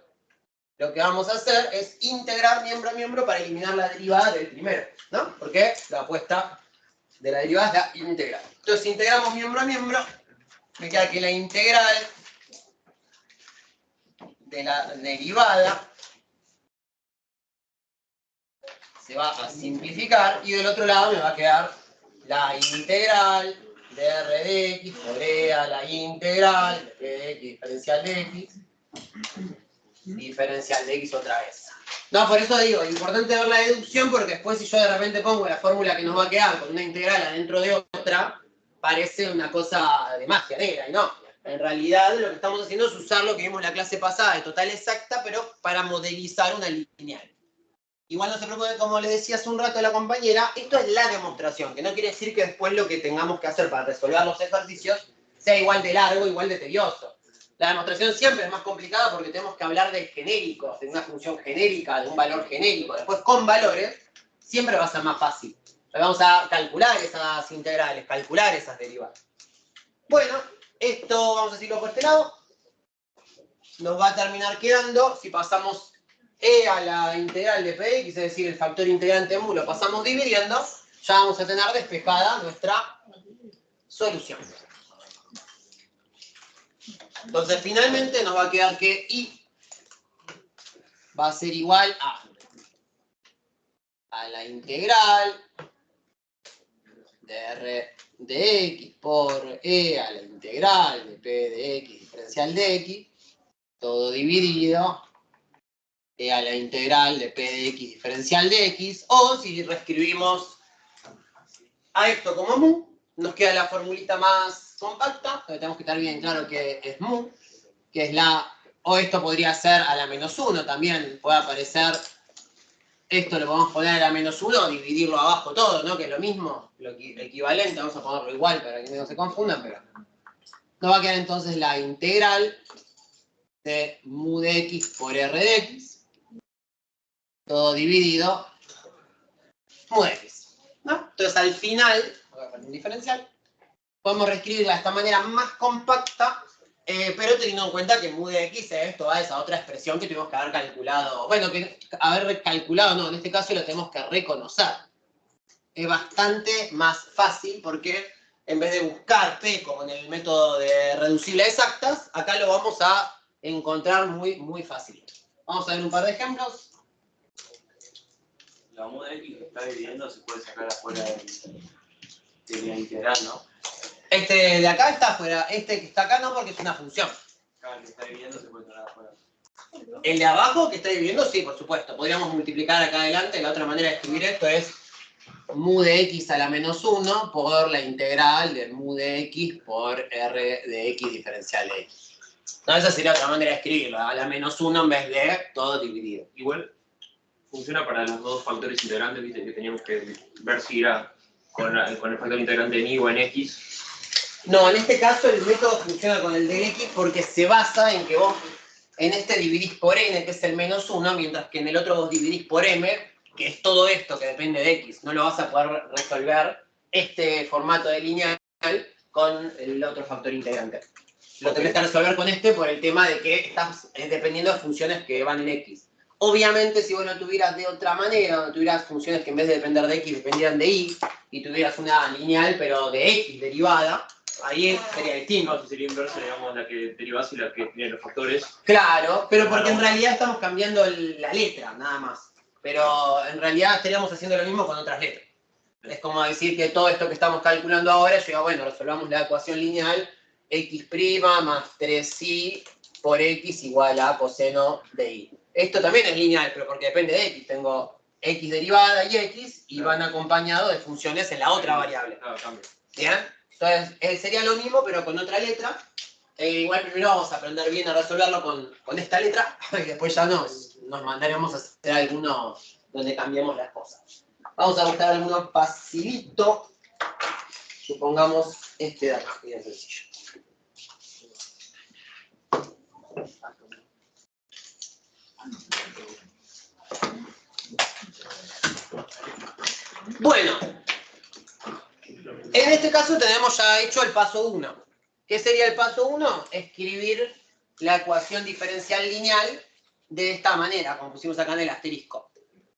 lo que vamos a hacer es integrar miembro a miembro para eliminar la derivada del primero, ¿no? Porque la apuesta de la derivada es la integral. Entonces, si integramos miembro a miembro, me queda que la integral de la derivada se va a simplificar y del otro lado me va a quedar la integral de r de x por e a la integral de p de x diferencial de x diferencial de x otra vez. No, por eso digo, es importante ver la deducción porque después si yo de repente pongo la fórmula que nos va a quedar con una integral adentro de otra, parece una cosa de magia negra y no. En realidad lo que estamos haciendo es usar lo que vimos en la clase pasada de total exacta, pero para modelizar una lineal. Igual no se preocupen, como les decía hace un rato la compañera, esto es la demostración, que no quiere decir que después lo que tengamos que hacer para resolver los ejercicios sea igual de largo, igual de tedioso. La demostración siempre es más complicada porque tenemos que hablar de genéricos, de una función genérica, de un valor genérico. Después con valores siempre va a ser más fácil. Vamos a calcular esas integrales, calcular esas derivadas. Bueno, esto vamos a decirlo por este lado. Nos va a terminar quedando, si pasamos e a la integral de p de x, es decir, el factor integrante mu lo pasamos dividiendo, ya vamos a tener despejada nuestra solución. Entonces, finalmente nos va a quedar que y va a ser igual a la integral de r de x por e a la integral de p de x diferencial de x, todo dividido, e a la integral de p de x diferencial de x, o si reescribimos a esto como mu, nos queda la formulita más compacta, pero tenemos que estar bien claro que es mu, que es la, o esto podría ser a la menos 1 también, puede aparecer, esto lo podemos poner a la menos 1 o dividirlo abajo todo, ¿no? Que es lo mismo, lo equivalente, vamos a ponerlo igual para que no se confundan, pero nos va a quedar entonces la integral de mu de x por r de x, todo dividido mu de x, ¿no? Entonces al final, voy a poner un diferencial, podemos reescribirla de esta manera más compacta, pero teniendo en cuenta que mu de x es toda esa otra expresión que tuvimos que haber calculado. Bueno, que haber calculado no, en este caso lo tenemos que reconocer. Es bastante más fácil porque en vez de buscar P como en el método de reducibles exactas, acá lo vamos a encontrar muy fácil. Vamos a ver un par de ejemplos. La mu de x que está dividiendo se puede sacar afuera de la integral, ¿no? Este de acá está afuera, este que está acá no porque es una función. Cada que está dividiendo se puede sacar afuera. El de abajo que está dividiendo, sí, por supuesto. Podríamos multiplicar acá adelante. La otra manera de escribir esto es mu de x a la menos 1 por la integral de mu de x por r de x diferencial de x. No, esa sería otra manera de escribirlo, a la menos 1 en vez de todo dividido. Igual funciona para los dos factores integrantes, viste, que teníamos que ver si era con el factor integrante en y o en x. No, en este caso el método funciona con el de x porque se basa en que vos en este dividís por n, que es el menos 1, mientras que en el otro vos dividís por m, que es todo esto que depende de x. No lo vas a poder resolver este formato de lineal con el otro factor integrante. Lo tenés que resolver con este por el tema de que estás dependiendo de funciones que van en x. Obviamente, si vos lo tuvieras de otra manera, no tuvieras funciones que en vez de depender de x dependieran de y, y tuvieras una lineal pero de x derivada, ahí sería distinto. No, si sería inverso, digamos, la que derivás y la que tiene los factores. Claro, pero porque en realidad estamos cambiando la letra, nada más. Pero en realidad estaríamos haciendo lo mismo con otras letras. Es como decir que todo esto que estamos calculando ahora, llega, bueno, resolvamos la ecuación lineal x' más 3y por x igual a coseno de y. Esto también es lineal, pero porque depende de x. Tengo x derivada y x, y van acompañados de funciones en la otra variable. Claro, cambia. ¿Bien? Entonces sería lo mismo, pero con otra letra. Igual primero vamos a aprender bien a resolverlo con esta letra, y después ya nos mandaremos a hacer algunos donde cambiemos las cosas. Vamos a buscar alguno facilito. Supongamos este de acá, bien sencillo. Bueno, en este caso tenemos ya hecho el paso 1. ¿Qué sería el paso 1? Escribir la ecuación diferencial lineal de esta manera, como pusimos acá en el asterisco.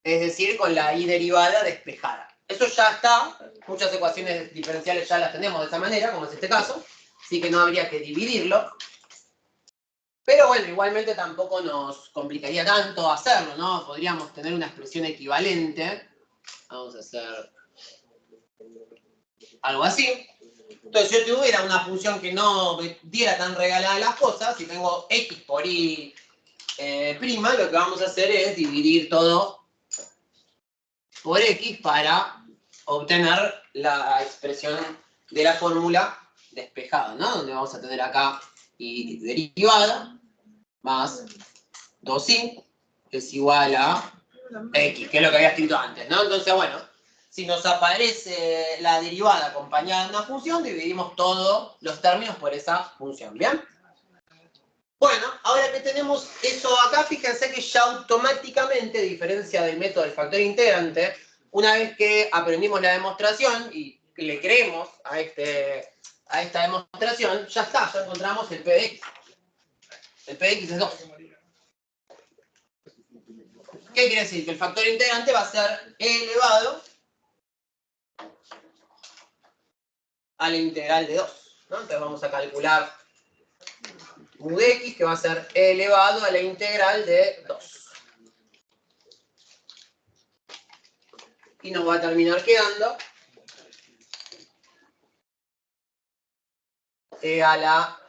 Es decir, con la y derivada despejada. Eso ya está, muchas ecuaciones diferenciales ya las tenemos de esta manera, como es este caso, así que no habría que dividirlo. Pero bueno, igualmente tampoco nos complicaría tanto hacerlo, ¿no? Podríamos tener una expresión equivalente. Vamos a hacer algo así. Entonces, si yo tuviera una función que no me diera tan regaladas las cosas, si tengo x por y prima, lo que vamos a hacer es dividir todo por x para obtener la expresión de la fórmula despejada, ¿no? Donde vamos a tener acá y derivada más 2y es igual a x, que es lo que había escrito antes, ¿no? Entonces, bueno, si nos aparece la derivada acompañada de una función, dividimos todos los términos por esa función, ¿bien? Bueno, ahora que tenemos eso acá, fíjense que ya automáticamente, a diferencia del método del factor integrante, una vez que aprendimos la demostración y le creemos a esta demostración, ya está, ya encontramos el p de x. El p de x es 2. ¿Qué quiere decir? Que el factor integrante va a ser e elevado a la integral de 2, ¿no? Entonces vamos a calcular mu de x, que va a ser e elevado a la integral de 2. Y nos va a terminar quedando e a la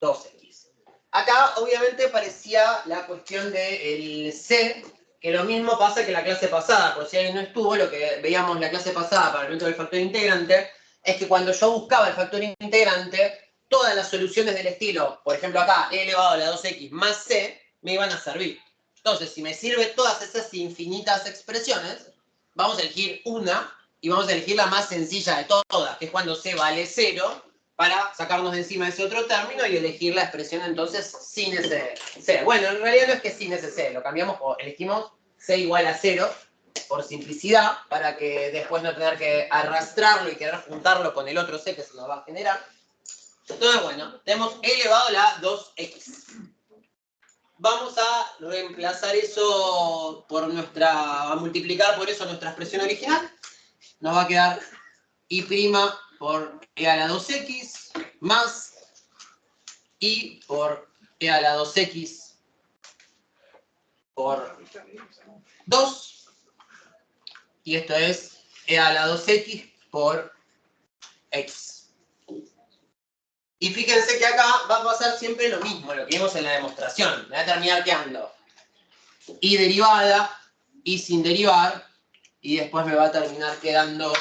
2x. Acá obviamente parecía la cuestión del c, que lo mismo pasa que la clase pasada. Por si alguien no estuvo, lo que veíamos la clase pasada para el método del factor integrante es que cuando yo buscaba el factor integrante, todas las soluciones del estilo, por ejemplo acá, e elevado a la 2x más c, me iban a servir. Entonces, si me sirven todas esas infinitas expresiones, vamos a elegir una, y vamos a elegir la más sencilla de todas, que es cuando c vale 0, para sacarnos de encima ese otro término y elegir la expresión entonces sin ese c. Bueno, en realidad no es que sin ese c, lo cambiamos o elegimos c igual a 0 por simplicidad, para que después no tener que arrastrarlo y querer juntarlo con el otro c que se nos va a generar. Entonces, bueno, tenemos elevado a la 2x. Vamos a reemplazar eso por a multiplicar por eso nuestra expresión original. Nos va a quedar y' por e a la 2x más y por e a la 2x por 2. Y esto es e a la 2x por x. Y fíjense que acá va a pasar siempre lo mismo, lo que vimos en la demostración. Me va a terminar quedando y derivada, y sin derivar, y después me va a terminar quedando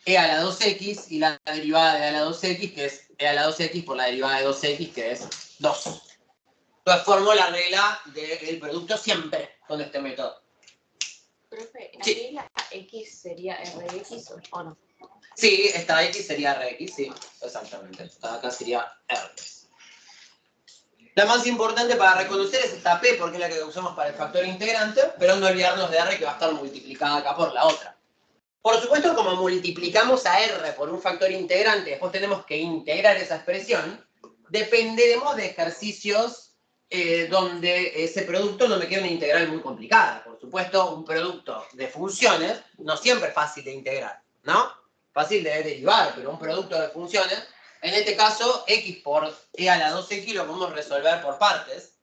e a la 2x y la derivada de e a la 2x, que es e a la 2x por la derivada de 2x, que es 2. Entonces formo la regla del producto siempre con este método. Profe, Sí. ¿aquí la x sería rx o no? Sí, esta x sería rx, sí, exactamente. Acá sería r. La más importante para reconocer es esta p, porque es la que usamos para el factor integrante, pero no olvidarnos de r, que va a estar multiplicada acá por la otra. Por supuesto, como multiplicamos a r por un factor integrante, después tenemos que integrar esa expresión, dependeremos de ejercicios donde ese producto no me quede una integral muy complicada. Por supuesto, un producto de funciones no siempre es fácil de integrar, ¿no? Fácil de derivar, pero un producto de funciones, en este caso, x por e a la 2x lo podemos resolver por partes,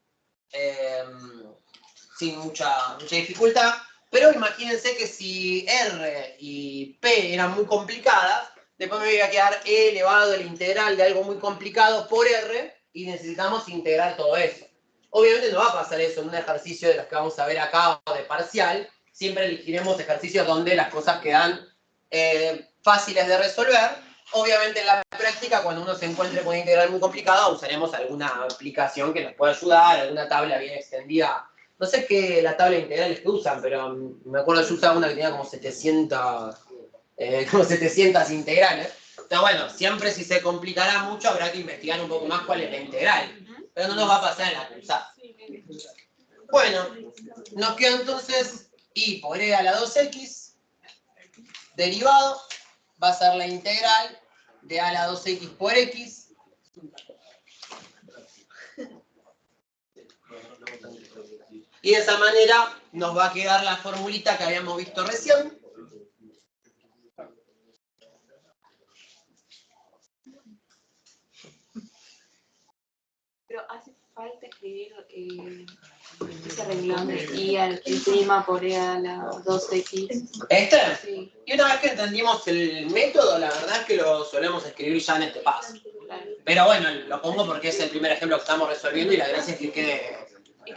sin mucha dificultad. Pero imagínense que si r y p eran muy complicadas, después me voy a quedar e elevado a la integral de algo muy complicado por r y necesitamos integrar todo eso. Obviamente no va a pasar eso en un ejercicio de los que vamos a ver acá o de parcial. Siempre elegiremos ejercicios donde las cosas quedan fáciles de resolver. Obviamente en la práctica, cuando uno se encuentre con una integral muy complicada, usaremos alguna aplicación que nos pueda ayudar, alguna tabla bien extendida. No sé qué la tabla de integrales que usan, pero me acuerdo yo usaba una que tenía como 700 integrales. Pero bueno, siempre si se complicará mucho habrá que investigar un poco más cuál es la integral. Pero no nos va a pasar en la cursada. Bueno, nos queda entonces y por e a la 2x derivado va a ser la integral de a la 2x por x. Y de esa manera nos va a quedar la formulita que habíamos visto recién. Pero hace falta escribir ese renglón de y' por e a la 2x. ¿Este? Sí, Y una vez que entendimos el método, la verdad es que lo solemos escribir ya en este paso. claro. Pero bueno, lo pongo porque es el primer ejemplo que estamos resolviendo y la gracia es que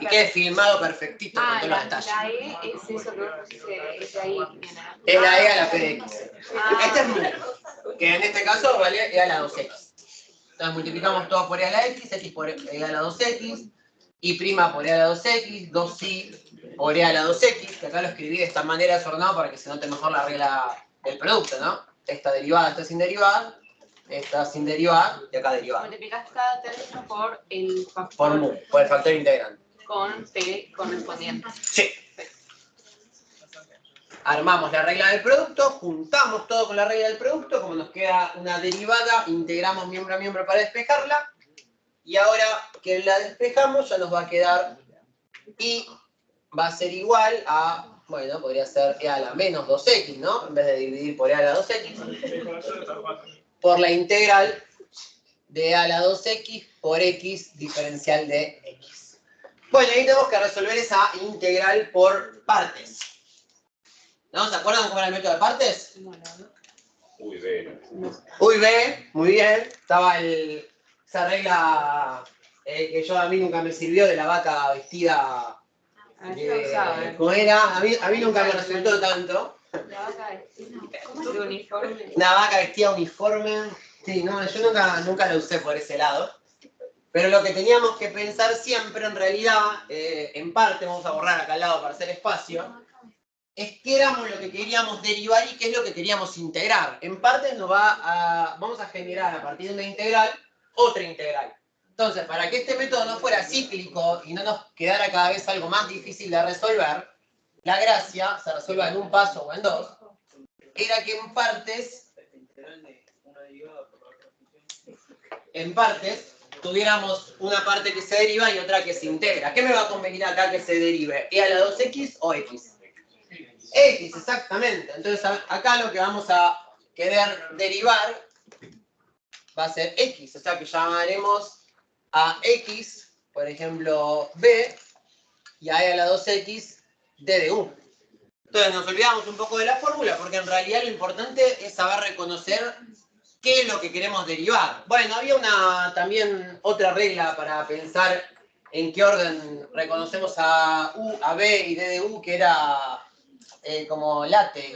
quede filmado perfectito con todos los detalles. La E es eso que vos pusiste, es ahí. Nena. Es la e a la p de x. Ah, Este es mi, que en este caso vale e a la 2x. Entonces multiplicamos todo por e a la x por e a la 2x, y' por e a la 2x, 2i por e a la 2x, que acá lo escribí de esta manera desordenado para que se note mejor la regla del producto, ¿no? Esta derivada, esta sin derivar, esta sin derivar, y acá derivada. multiplicás cada término por el factor Por mu, por el factor integrante. con p correspondiente. Sí. Armamos la regla del producto, juntamos todo con la regla del producto, como nos queda una derivada, integramos miembro a miembro para despejarla, y ahora que la despejamos ya nos va a quedar y va a ser igual a, bueno, podría ser e a la menos 2x, ¿no? En vez de dividir por e a la 2x, por la integral de e a la 2x por x diferencial de x. Bueno, ahí tenemos que resolver esa integral por partes. ¿No? ¿Se acuerdan cómo era el método de partes? Uy, ve. Uy, ve, muy bien. Estaba esa regla que a mí nunca me sirvió de la vaca vestida. ¿Cómo era? A mí nunca me resultó tanto. La vaca de uniforme. Una vaca vestida uniforme. Sí, no, yo nunca la usé por ese lado. Pero lo que teníamos que pensar siempre, en realidad, en parte, vamos a borrar acá al lado para hacer espacio, es qué éramos lo que queríamos derivar y qué es lo que queríamos integrar. En parte vamos a generar a partir de una integral, otra integral. Entonces, para que este método no fuera cíclico y no nos quedara cada vez algo más difícil de resolver, la gracia, se resuelva en un paso o en dos, era que en partes tuviéramos una parte que se deriva y otra que se integra. ¿Qué me va a convenir acá que se derive? ¿E a la 2x o x? X, exactamente. Entonces acá lo que vamos a querer derivar va a ser x, o sea que llamaremos a x, por ejemplo, b, y a e a la 2x d de u. Entonces nos olvidamos un poco de la fórmula porque en realidad lo importante es saber reconocer qué es lo que queremos derivar. Bueno, había también otra regla para pensar en qué orden reconocemos a u, a b y d de u, que era como late.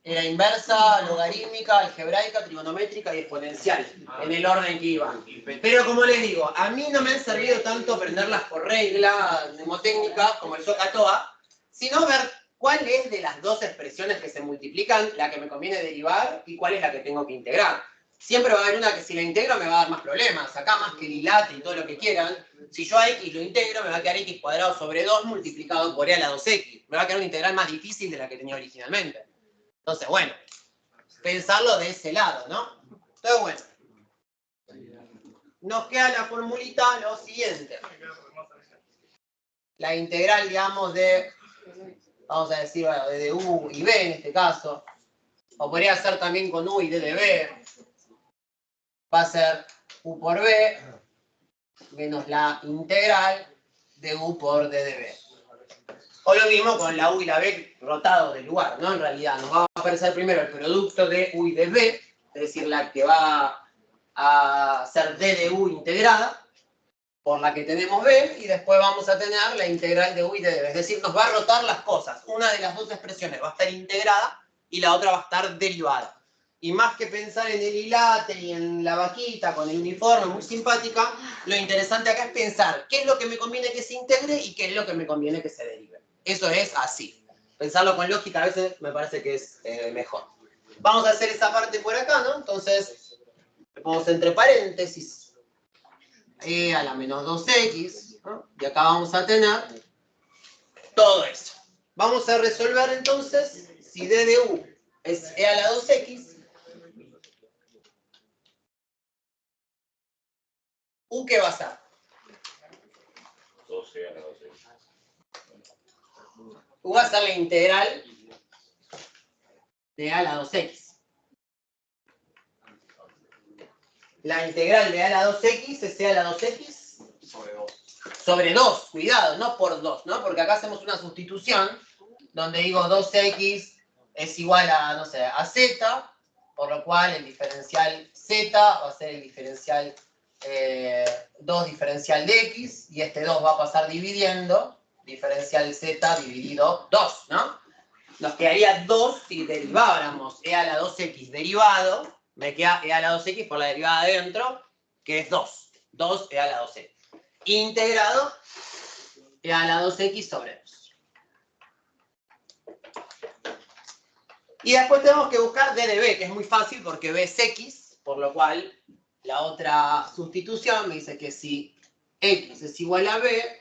Era inversa, logarítmica, algebraica, trigonométrica y exponencial, en el orden que iban. Pero como les digo, a mí no me han servido tanto aprenderlas por regla mnemotécnica como el SOHCAHTOA, sino ver cuál es de las dos expresiones que se multiplican la que me conviene derivar y cuál es la que tengo que integrar. Siempre va a haber una que si la integro me va a dar más problemas. Acá más que el late y todo lo que quieran, si yo a x lo integro me va a quedar x cuadrado sobre 2 multiplicado por e a la 2x. Me va a quedar una integral más difícil de la que tenía originalmente. Entonces, bueno, pensarlo de ese lado, ¿no? Entonces, bueno, nos queda la formulita lo siguiente. La integral, digamos, vamos a decir, bueno, de u y b en este caso, o podría ser también con u y d de b, va a ser u por b menos la integral de u por d de b. O lo mismo con la u y la b rotado de lugar, ¿no? En realidad nos va a aparecer primero el producto de u y de b, es decir, la que va a ser d de u integrada por la que tenemos b, y después vamos a tener la integral de u y de d. Es decir, nos va a rotar las cosas. Una de las dos expresiones va a estar integrada y la otra va a estar derivada. Y más que pensar en el hilate y en la vaquita con el uniforme muy simpática, lo interesante acá es pensar qué es lo que me conviene que se integre y qué es lo que me conviene que se derive. Eso es así. Pensarlo con lógica a veces me parece que es mejor. Vamos a hacer esa parte por acá, ¿no? Entonces, ponemos entre paréntesis e a la menos 2x, ¿no? Y acá vamos a tener todo eso. Vamos a resolver entonces si d de u es e a la 2x, u ¿qué va a ser? 12 a la 12. U va a ser la integral de a la 2x. La integral de a la 2x es e a la 2x Sobre 2. sobre 2. Cuidado, no por 2, ¿no? Porque acá hacemos una sustitución donde digo 2x es igual a, no sé, a z, por lo cual el diferencial z va a ser el diferencial 2 diferencial de x, y este 2 va a pasar dividiendo diferencial z dividido 2, ¿no? Nos quedaría 2 si deriváramos e a la 2x derivado, me queda e a la 2x por la derivada adentro, que es 2. 2 e a la 2x. Integrado e a la 2x sobre 2. Y después tenemos que buscar d de b, que es muy fácil porque b es x, por lo cual la otra sustitución me dice que si x es igual a b,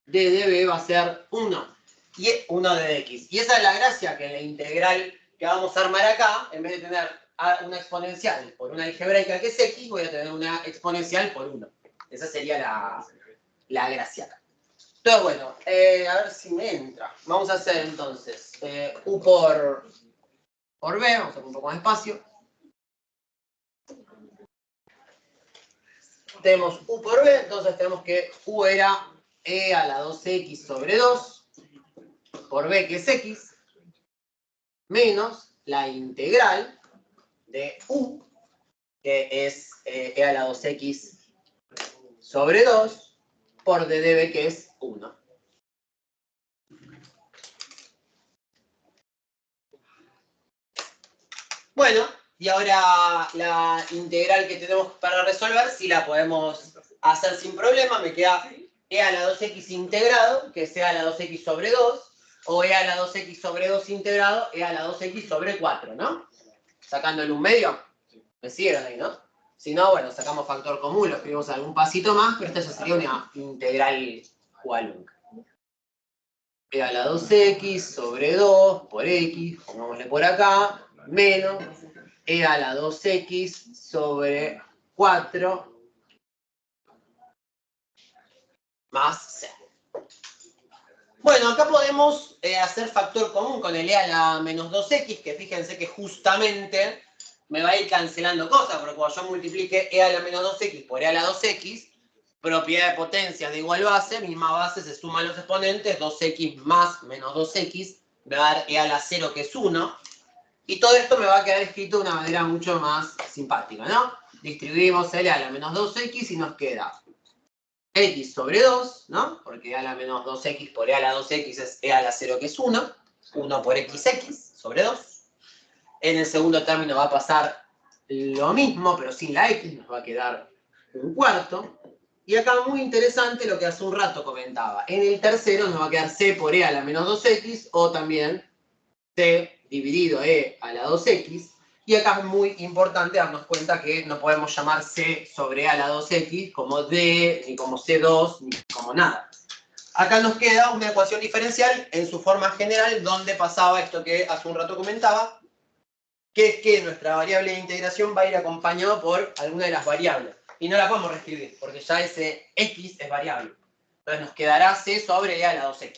d de b va a ser 1. Y 1 de x. Y esa es la gracia, que en la integral que vamos a armar acá, en vez de tener una exponencial por una algebraica que es x, voy a tener una exponencial por 1. Esa sería la gracia acá. Entonces, bueno, a ver si me entra. Vamos a hacer entonces u por b, vamos a hacer un poco más espacio. Tenemos u por b, entonces tenemos que u era e a la 2x sobre 2 por b, que es x, menos la integral de u, que es e a la 2x sobre 2, por d de b, que es 1. Bueno, y ahora la integral que tenemos para resolver, si la podemos hacer sin problema, me queda e a la 2x integrado, que sea a la 2x sobre 2, O e a la 2x sobre 2 integrado e a la 2x sobre 4, ¿no? Sacándole un medio. ¿Me siguen ahí, no? Si no, bueno, sacamos factor común, lo escribimos algún pasito más, pero esta ya sería una integral cualunque. E a la 2x sobre 2 por x, pongámosle por acá, menos e a la 2x sobre 4 más c. Bueno, acá podemos hacer factor común con el e a la menos 2x, que fíjense que justamente me va a ir cancelando cosas, porque cuando yo multiplique e a la menos 2x por e a la 2x, propiedad de potencias de igual base, misma base, se suman los exponentes, 2x más menos 2x, me va a dar e a la 0 que es 1, y todo esto me va a quedar escrito de una manera mucho más simpática, ¿no? Distribuimos el e a la menos 2x y nos queda x sobre 2, ¿no? Porque e a la menos 2x por e a la 2x es e a la 0 que es 1, 1 por xx sobre 2. En el segundo término va a pasar lo mismo, pero sin la x, nos va a quedar un cuarto. Y acá muy interesante lo que hace un rato comentaba. En el tercero nos va a quedar c por e a la menos 2x o también c dividido e a la 2x. Y acá es muy importante darnos cuenta que no podemos llamar c sobre e a la 2x como d, ni como c2, ni como nada. Acá nos queda una ecuación diferencial en su forma general donde pasaba esto que hace un rato comentaba, que es que nuestra variable de integración va a ir acompañado por alguna de las variables. Y no la podemos reescribir, porque ya ese x es variable. Entonces nos quedará c sobre e a la 2x.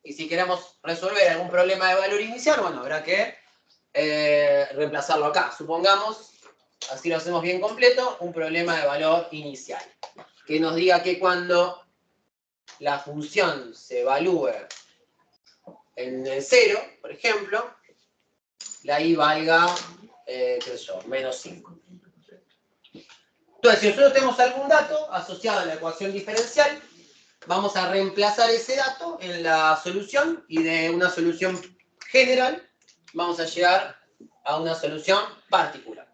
Y si queremos resolver algún problema de valor inicial, bueno, habrá que reemplazarlo acá. Supongamos, así lo hacemos bien completo, un problema de valor inicial. Que nos diga que cuando la función se evalúe en el 0, por ejemplo, la i valga, qué sé yo, menos 5. Entonces, si nosotros tenemos algún dato asociado a la ecuación diferencial, vamos a reemplazar ese dato en la solución y de una solución general vamos a llegar a una solución particular.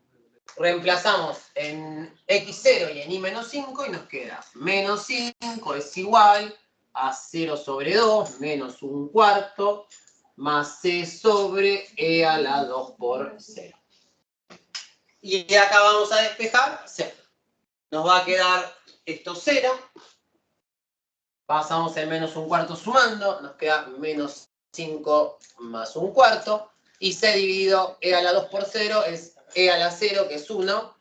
Reemplazamos en x0 y en i menos 5 y nos queda menos 5 es igual a 0 sobre 2 menos un cuarto más c sobre e a la 2 por 0. Y acá vamos a despejar 0. Nos va a quedar esto 0. Pasamos el menos un cuarto sumando. Nos queda menos 5 más un cuarto. Y c dividido e a la 2 por 0 es e a la 0, que es 1.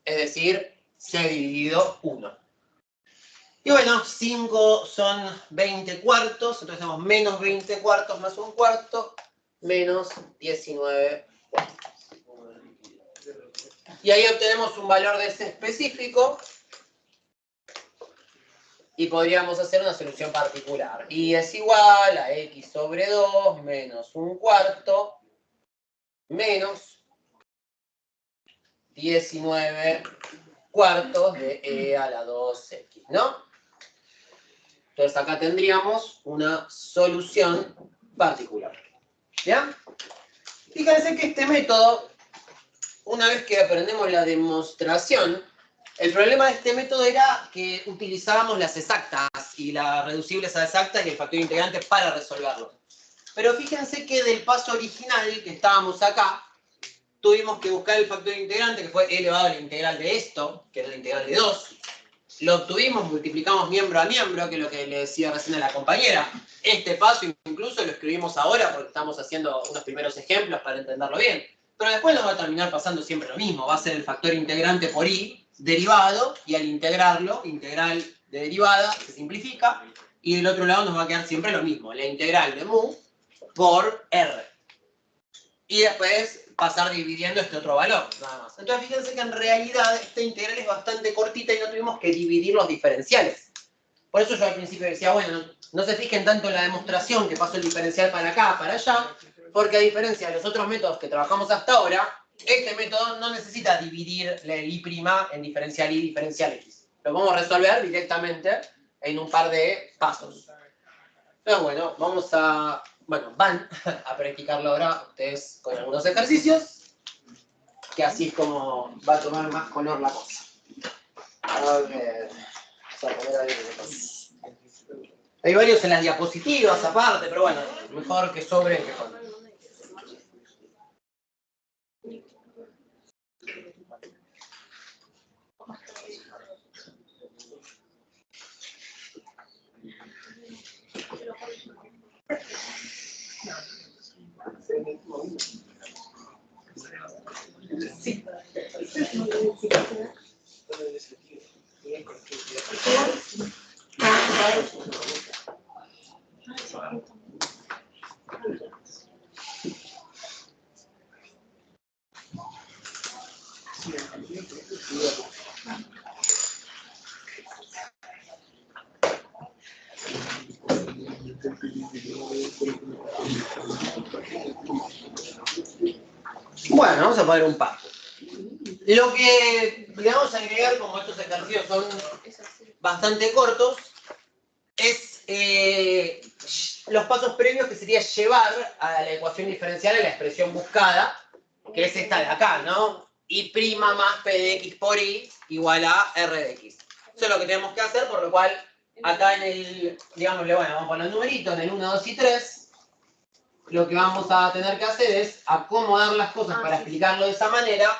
Es decir, c dividido 1. Y bueno, 5 son 20 cuartos. Entonces tenemos menos 20 cuartos más un cuarto. Menos 19 cuartos. Y ahí obtenemos un valor de c específico. Y podríamos hacer una solución particular. Y es igual a x sobre 2 menos un cuarto menos 19 cuartos de e a la 2x, ¿no? Entonces acá tendríamos una solución particular. ¿Ya? Fíjense que este método, una vez que aprendemos la demostración, el problema de este método era que utilizábamos las exactas y las reducibles a exactas y el factor integrante para resolverlo. Pero fíjense que del paso original que estábamos acá, tuvimos que buscar el factor integrante, que fue e elevado a la integral de esto, que era la integral de 2. Lo obtuvimos, multiplicamos miembro a miembro, que es lo que le decía recién a la compañera. Este paso incluso lo escribimos ahora porque estamos haciendo unos primeros ejemplos para entenderlo bien. Pero después nos va a terminar pasando siempre lo mismo. Va a ser el factor integrante por i, derivado, y al integrarlo, integral de derivada, se simplifica, y del otro lado nos va a quedar siempre lo mismo, la integral de mu por r. Y después pasar dividiendo este otro valor, nada más. Entonces fíjense que en realidad esta integral es bastante cortita y no tuvimos que dividir los diferenciales. Por eso yo al principio decía, bueno, no se fijen tanto en la demostración que paso el diferencial para acá, para allá, porque a diferencia de los otros métodos que trabajamos hasta ahora, este método no necesita dividir el i' en diferencial y diferencial x. Lo podemos resolver directamente en un par de pasos. Pero bueno, van a practicarlo ahora ustedes con algunos ejercicios, que así es como va a tomar más color la cosa. A ver, vamos a poner ahí una cosa. Hay varios en las diapositivas aparte, pero bueno, mejor que sobren que falten. Bueno, vamos a poner un paso. Lo que le vamos a agregar, como estos ejercicios son bastante cortos, es los pasos previos, que sería llevar a la ecuación diferencial a la expresión buscada, que es esta de acá, ¿no? Y' más p de x por y igual a r de x. Eso es lo que tenemos que hacer, por lo cual acá en el, digámosle, bueno, vamos a poner los numeritos en el 1, 2 y 3. Lo que vamos a tener que hacer es acomodar las cosas para explicarlo de esa manera.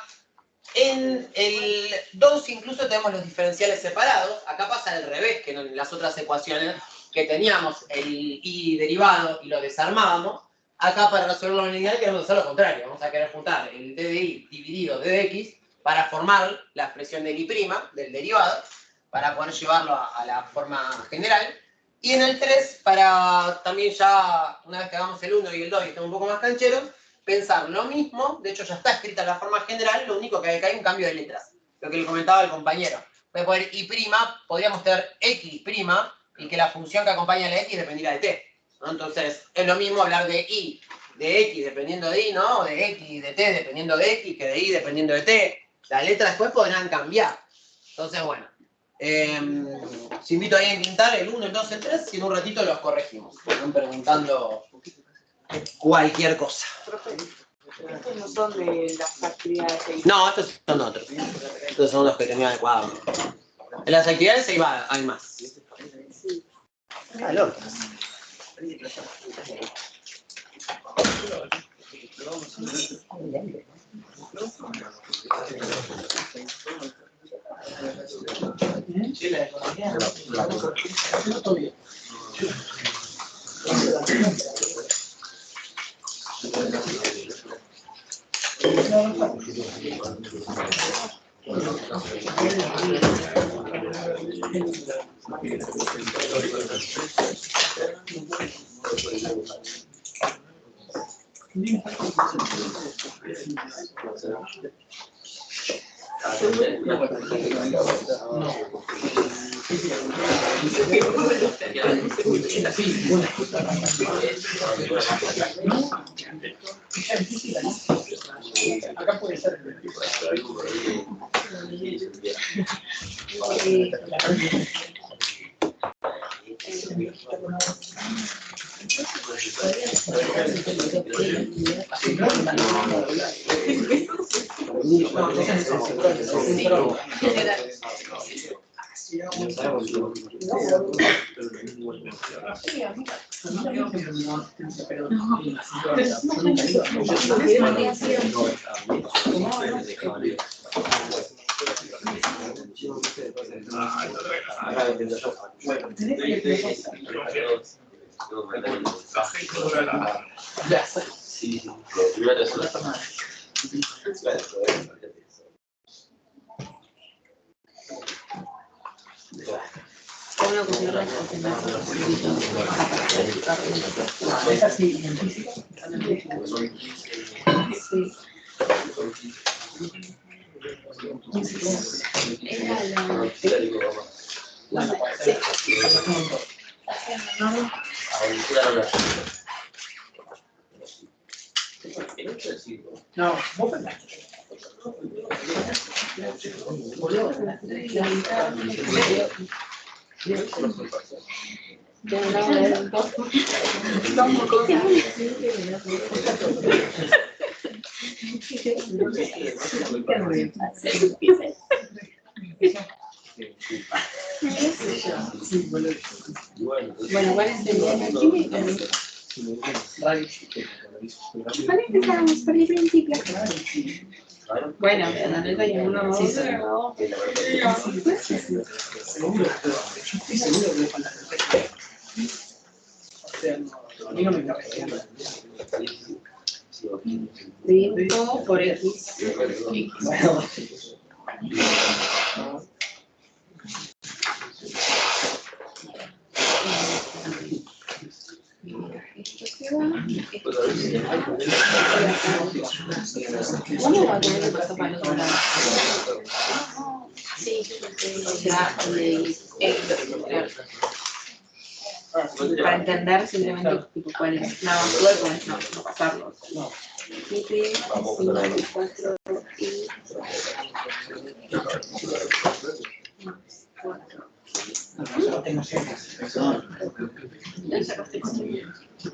En el 2 incluso tenemos los diferenciales separados. Acá pasa al revés que en las otras ecuaciones, que teníamos el y derivado y lo desarmábamos. Acá, para resolverlo en lineal, queremos hacer lo contrario. Vamos a querer juntar el d de y dividido d de x para formar la expresión del y', del derivado, para poder llevarlo a la forma general. Y en el 3, para también ya, una vez que hagamos el 1 y el 2 y estemos un poco más cancheros, pensar lo mismo. De hecho, ya está escrita la forma general, lo único que hay un cambio de letras. Lo que le comentaba el compañero. Voy a poner y', podríamos tener x', y que la función que acompaña a la x dependiera de t, ¿no? Entonces, es lo mismo hablar de y de x dependiendo de y, ¿no? O de x de t dependiendo de x, que de y dependiendo de t. Las letras después podrán cambiar. Entonces, bueno. Os invito ahí a intentar el 1, el 2, el 3 y en un ratito los corregimos. Están preguntando cualquier cosa. Estos no son de las actividades. No, estos son otros. Estos son los que tenía de cuadro. En las actividades hay más. Calor. Sí, la economía no todo bien. Acá puede ser. Una cuestión ¿Es así en física? Sí. No, vos pensás. Bueno, Bueno, ¿cuál es el de la química? ¿Cuál empezamos por el principio? Bueno, pero la neta hay uno más. A mí no me cabe. Tiempo por X. Bueno, ¿Cómo va a tener que pasar para el otro lado? Sí, o sea, para entender simplemente tipo, cuál es la basura, cuál es no pasarlo. no. 7, 54 y 4. No tengo cenas. Ya sacaste conmigo. Sí.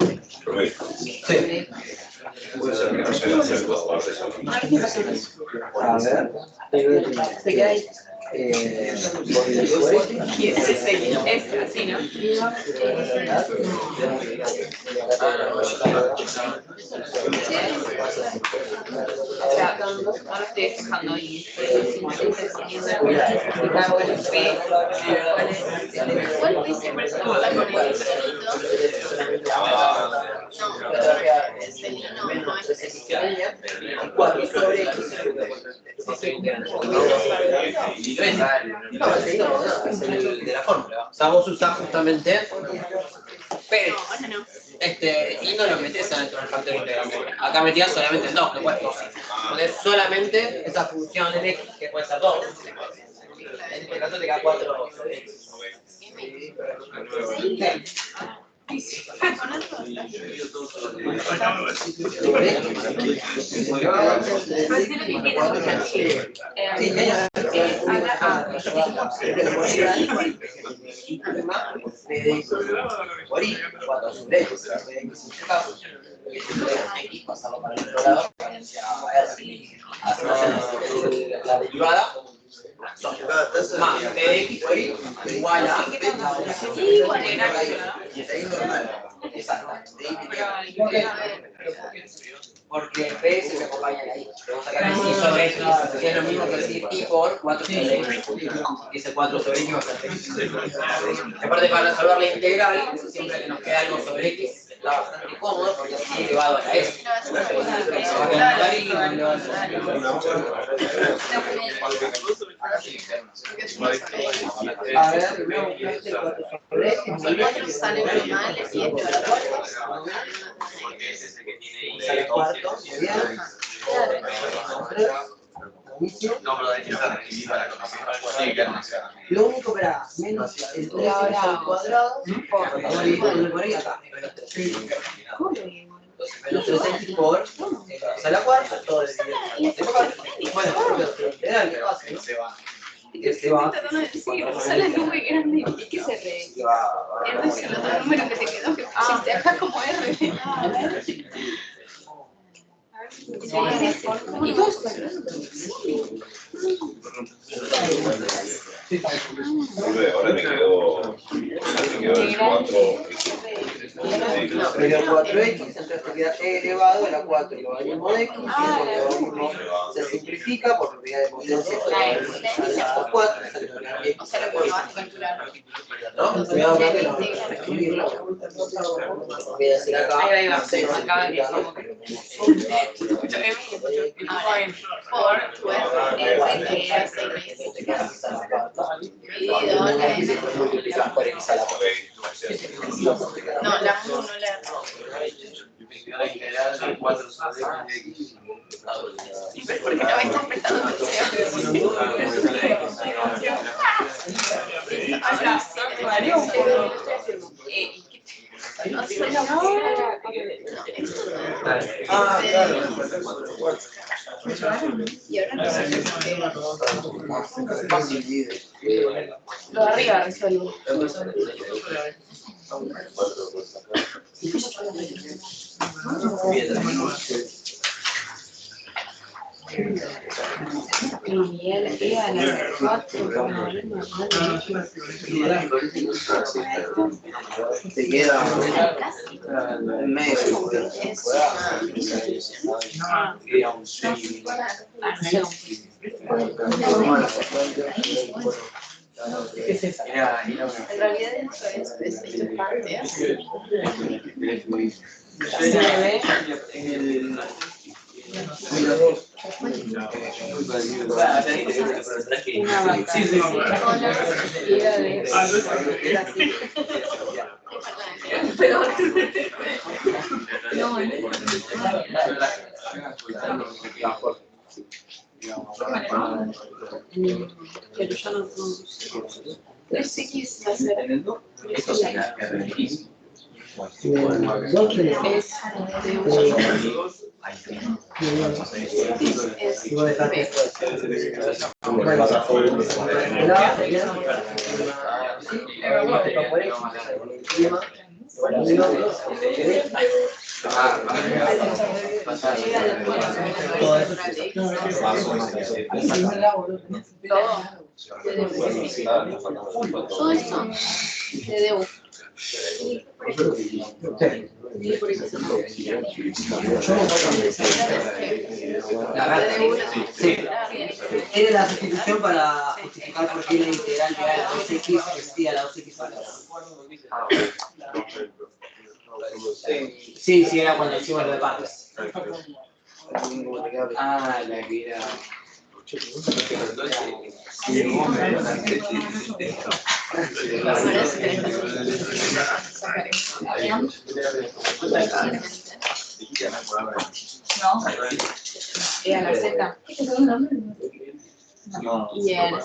Puede ser que no se hacer dos partes. A ver qué pasa con eso. a ver. Se queda ahí. Después. Y ese es así, ¿no? O sea, ahora estoy dejando y ¿cuál es siempre se toma con el De la fórmula. O sea, vos usás justamente P. no. Y no lo metés adentro del factor integral. Acá metías solamente el 2, no puedes 2. Pones solamente esa función en X, que puede ser 2. En este caso te queda 4 sobre X. Pasarlo para el otro lado, la derivada más px por y igual a porque p se acompaña ahí. Vamos a sacar el i sobre x, que es lo mismo que decir i por 4 sobre x. Dice 4 sobre x va a ser x. Aparte, para resolver la integral, siempre que nos queda algo sobre x, está bastante cómodo porque así elevado a la s. Se va a quedar arriba, elevado a a ver, no, este 4 sobre x Sale normal y esto a la cuarta. sale cuarto, muy bien. No, pero hay que estar aquí para conocer. Lo único que era menos el 3 al cuadrado por ahí acá. Entonces, menos 3x por x a la cuarta, todo dividido. Bueno, pero integral, ¿qué pasa? Que se va. Sale muy grande. ¿Y qué se re? Es el otro número que te quedó que pusiste acá como R. ¿Y vos? Ahora me quedó el 4. Pero 4x, entonces te queda e elevado a la 4 logaritmo de x, y el logaritmo se simplifica por propiedad de potencia por 4, O sea, lo que vas a calcular. ¿no? Cuidado que no escribirlo. Voy a decir acá. Ahí va, acaba de como que. Por tu R, que era 6 dividido la N. No, la 1 no la La integral de 4 sobre x. ¿Por qué no me estás prestando atención? Ah, claro. Y ahora no sé lo de arriba resuelvo. Y él era la 4, Te queda en medio. ¿Qué es esa? en realidad eso es parte. Una vaca. Sí, sí, Y era de Brasil. Pero yo no sé. 3X va a ser. Todo esto te debo. Sí. Era la sustitución para justificar por qué la integral de a la 2x existía la 2x a la 2. Sí, sí, era cuando hicimos lo de partes. Ah, la que era. Y a la Z. Y a la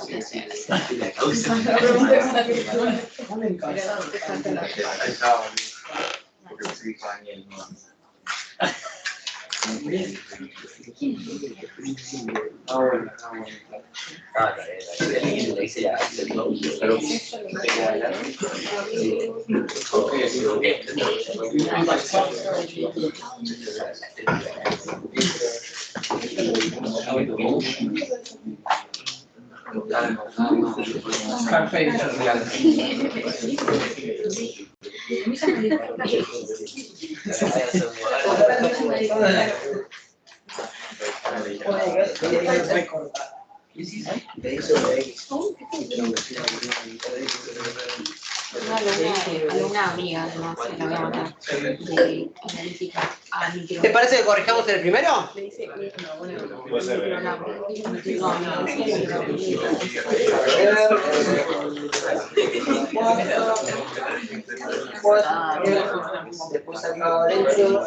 Una amiga, además, la voy a matar, de analítica a micro. ¿Te parece que corrijamos el primero? Le dice Puede ser. Después acá adentro.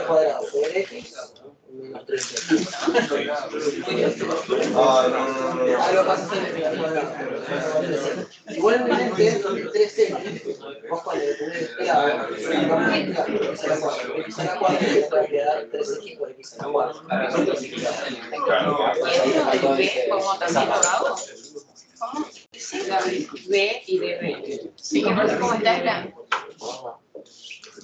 Cuadrado sobre x menos 3x. Algo pasa en el cuadrado. Igualmente, 3x, vos cuando le tenés este lado, x a la 4, x a la 4, te va a quedar 3x por x a la 4. ¿Y esto como también lo hago? ¿Cómo? La B y de B. Sí, ¿cómo está?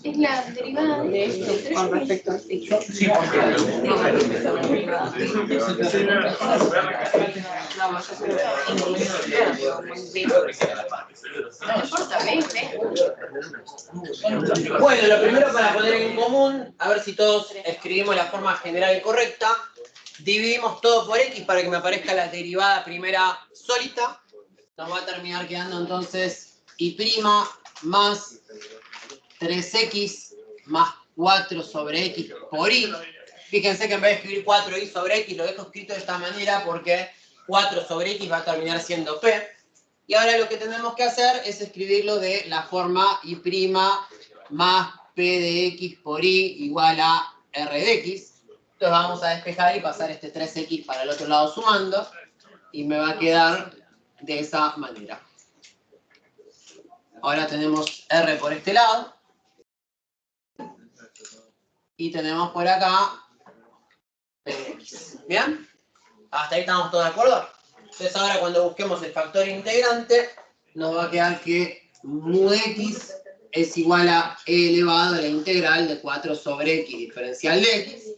Es la derivada de esto con respecto a esto. Sí, porque No importa, ¿ves? Bueno, lo primero para poner en común, a ver si todos escribimos la forma general correcta. Dividimos todo por x para que me aparezca la derivada primera solita. Nos va a terminar quedando entonces y' más 3x más 4 sobre x por y. Fíjense que en vez de escribir 4y sobre x lo dejo escrito de esta manera porque 4 sobre x va a terminar siendo p. Y ahora lo que tenemos que hacer es escribirlo de la forma y' más p de x por y igual a r de x. Entonces vamos a despejar y pasar este 3x para el otro lado sumando. Y me va a quedar de esa manera. Ahora tenemos r por este lado. Y tenemos por acá px. ¿Bien? ¿Hasta ahí estamos todos de acuerdo? Entonces ahora cuando busquemos el factor integrante, nos va a quedar que mu de x es igual a e elevado a la integral de 4 sobre x diferencial de x.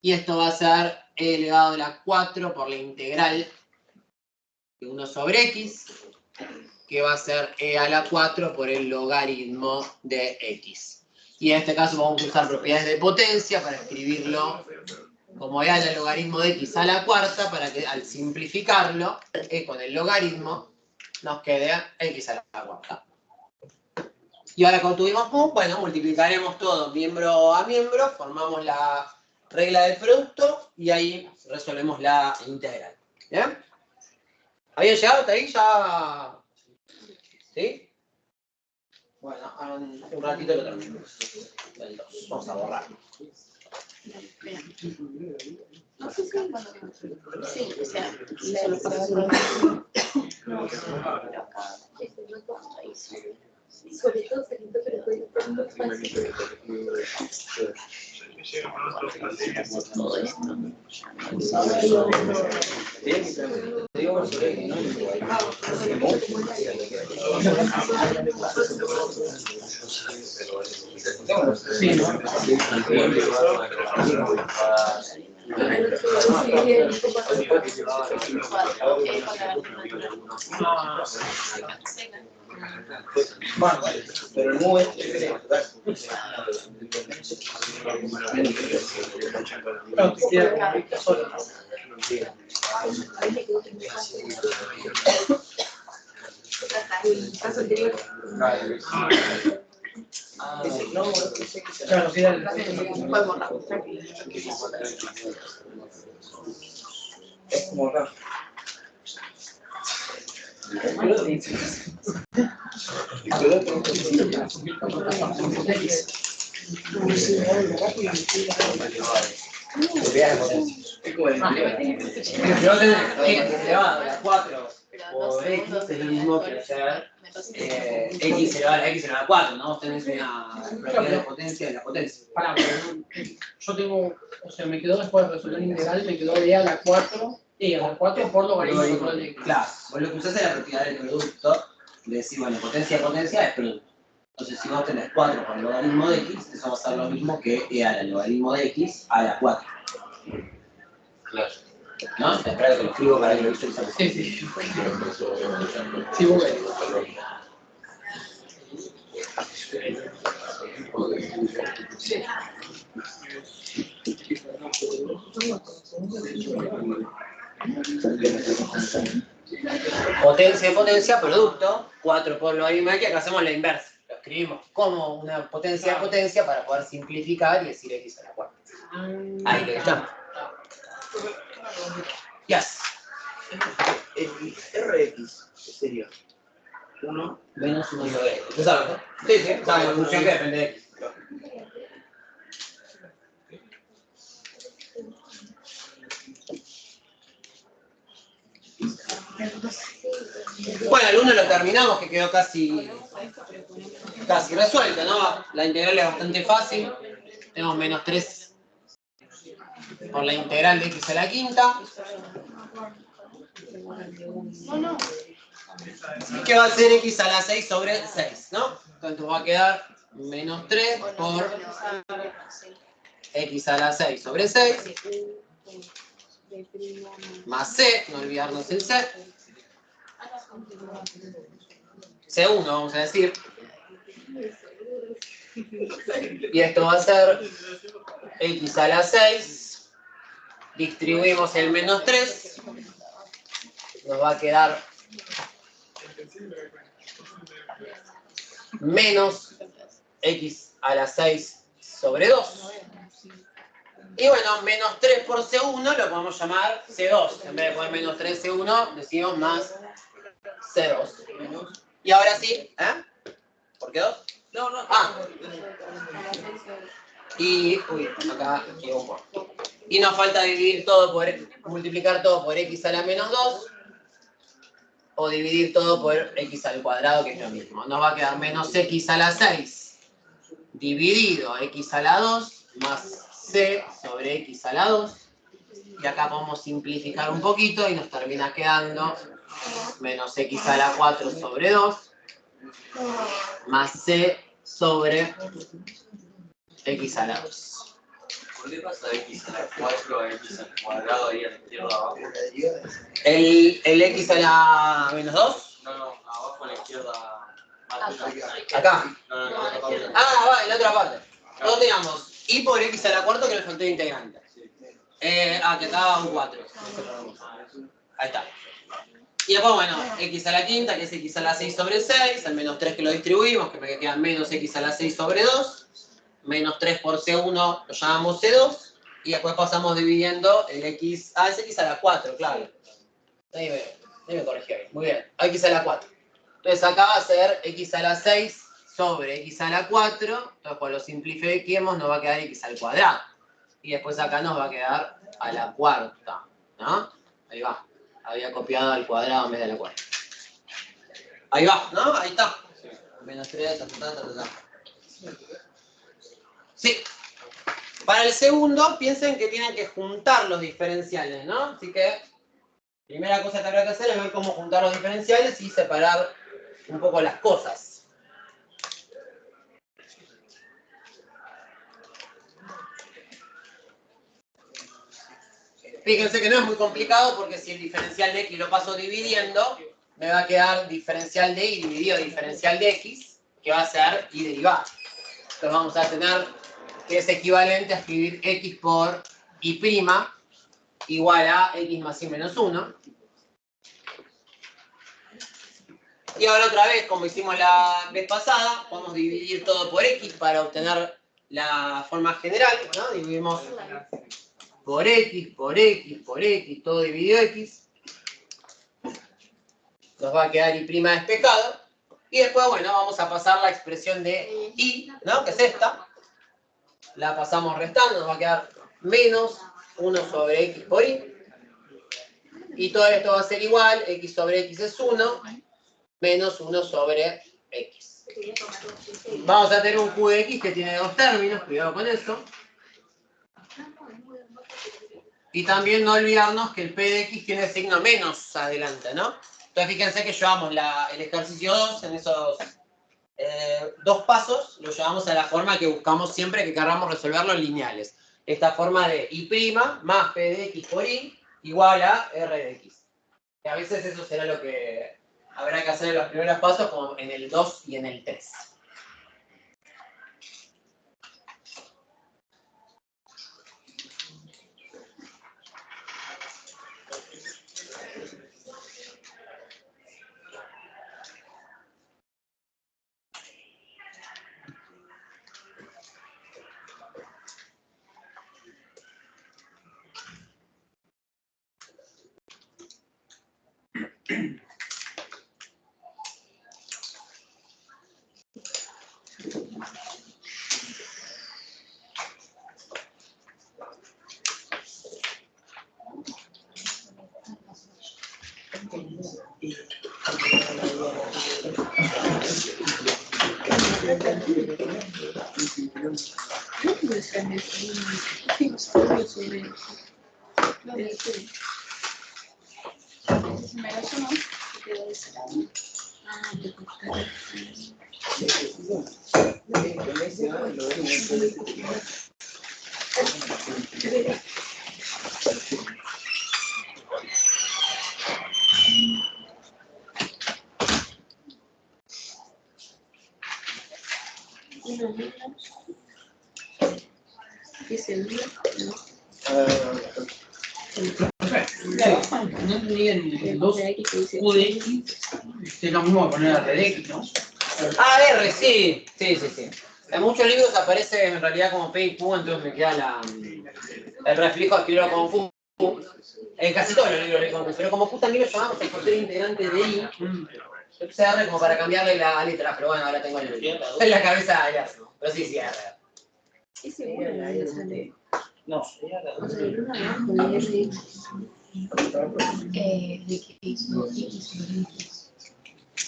Y esto va a ser e elevado a la 4 por la integral de 1 sobre x, que va a ser e a la 4 por el logaritmo de x. Y en este caso vamos a usar propiedades de potencia para escribirlo como e al logaritmo de x a la cuarta, para que al simplificarlo, e con el logaritmo, nos quede x a la cuarta. Y ahora como tuvimos mu, bueno, multiplicaremos todo miembro a miembro, formamos la regla del producto y ahí resolvemos la integral. ¿Bien? ¿Habían llegado hasta ahí ya? ¿Sí? Bueno, ahora un ratito lo terminamos. Vamos a borrar. No sé si sí, o sea, sobre todo saliendo, pero fue muy fácil. Todo esto. Bueno, pero el mu es El caso anterior. Claro, sí, dale. Podemos dar. es como acá. Yo tengo x elevado a la 4 por x es lo mismo que hacer x elevado a la x elevado a 4, ¿no? Vos tenés una propiedad de potencia de la potencia. Pará, yo tengo, o sea, me quedó después de resolver la integral, me quedó e a la 4, e a la 4 por logaritmo de x. Claro, vos lo que usás es la propiedad del producto, de decir, bueno, potencia de potencia es producto. Entonces, si vos tenés 4 por el logaritmo de x, eso va a ser lo mismo que e al logaritmo de x a la 4. Claro. ¿No? Espera que lo escribo para que lo visualicemos. Sí, sí. Sí, vos ves. Sí. Potencia de potencia, producto, 4 por logaritmo de x, acá hacemos la inversa. Lo escribimos como una potencia de potencia para poder simplificar y decir x a la 4. Ahí que está. Yes. El Rx, ¿qué sería? 1 Menos 1 sobre x. ¿Tú sabes? ¿No? Sí, sí, sabe la función que depende de x. Bueno, el 1 lo terminamos, que quedó casi resuelto, ¿no? La integral es bastante fácil. Tenemos menos 3 por la integral de x a la quinta. Que va a ser x a la 6 sobre 6, ¿no? Entonces va a quedar menos 3 por x a la 6 sobre 6. Más c, no olvidarnos el c. C1 vamos a decir. Y esto va a ser x a la 6. Distribuimos el menos 3. Nos va a quedar menos x a la 6 sobre 2. Y bueno, menos 3 por C1 lo podemos llamar C2. En vez de poner menos 3 C1, decimos más C2. Y ahora sí, ¿eh? ¿Por qué 2? No. Y, acá llegó un poco. Y nos falta dividir todo por, multiplicar todo por x a la menos 2. O dividir todo por x al cuadrado, que es lo mismo. Nos va a quedar menos x a la 6 dividido x a la 2 más c sobre x a la 2. Y acá podemos simplificar un poquito y nos termina quedando menos x a la 4 sobre 2 más c sobre x a la 2. ¿Por qué pasa de x a la 4 a x al cuadrado ahí a la izquierda abajo? El x a la menos 2. No, abajo a la izquierda. Acá. No, la otra parte. Ah, va, en la otra parte. Entonces teníamos y por x a la cuarta, que es el factor integrante. Que acá un 4. Ahí está. Y después, bueno, x a la quinta, que es x a la 6 sobre 6, el menos 3 que lo distribuimos, que me queda menos x a la 6 sobre 2, menos 3 por C1 lo llamamos C2, y después pasamos dividiendo el x, es x a la 4, claro. Ahí me corregí ahí, muy bien, x a la 4. Entonces acá va a ser x a la 6 sobre x a la 4, entonces cuando lo simplifiquemos nos va a quedar x al cuadrado. Y después acá nos va a quedar a la cuarta, ¿no? Ahí va. Había copiado al cuadrado en vez de a la cuarta. Ahí va, ¿no? Ahí está. Menos 3, Sí. Para el segundo, piensen que tienen que juntar los diferenciales, ¿no? Así que, primera cosa que habrá que hacer es ver cómo juntar los diferenciales y separar un poco las cosas. Fíjense que no es muy complicado porque si el diferencial de x lo paso dividiendo, me va a quedar diferencial de y dividido diferencial de x, que va a ser y derivada. Entonces vamos a tener que es equivalente a escribir x por y' igual a x más y menos 1. Y ahora otra vez, como hicimos la vez pasada, podemos dividir todo por x para obtener la forma general, ¿no? Dividimos por x, por x, por x, todo dividido x. Nos va a quedar y' despejado. Y después, bueno, vamos a pasar la expresión de y, ¿no? Que es esta. La pasamos restando, nos va a quedar menos 1 sobre x por y. Y todo esto va a ser igual, x sobre x es 1, menos 1 sobre x. Vamos a tener un q de x que tiene dos términos, cuidado con eso. Y también no olvidarnos que el p de x tiene signo menos adelante, ¿no? Entonces fíjense que llevamos el ejercicio 2 en esos dos pasos, lo llevamos a la forma que buscamos siempre que queramos resolverlo en lineales. Esta forma de y' más p de x por y igual a r de x. Que a veces eso será lo que habrá que hacer en los primeros pasos, como en el 2 y en el 3. No entendí el 2 q de x, es lo mismo que poner r de x, ¿no? Ah, R, sí. En muchos libros aparece en realidad como P y Q, entonces me queda el reflejo de escribirlo como Q. En casi todos los libros con Q, pero como Q también lo llamamos el factor integrante de I. Yo puse R como para cambiarle la letra, pero bueno, ahora tengo en la cabeza el R. Pero sí, R. ¿Es seguro la de sale? No.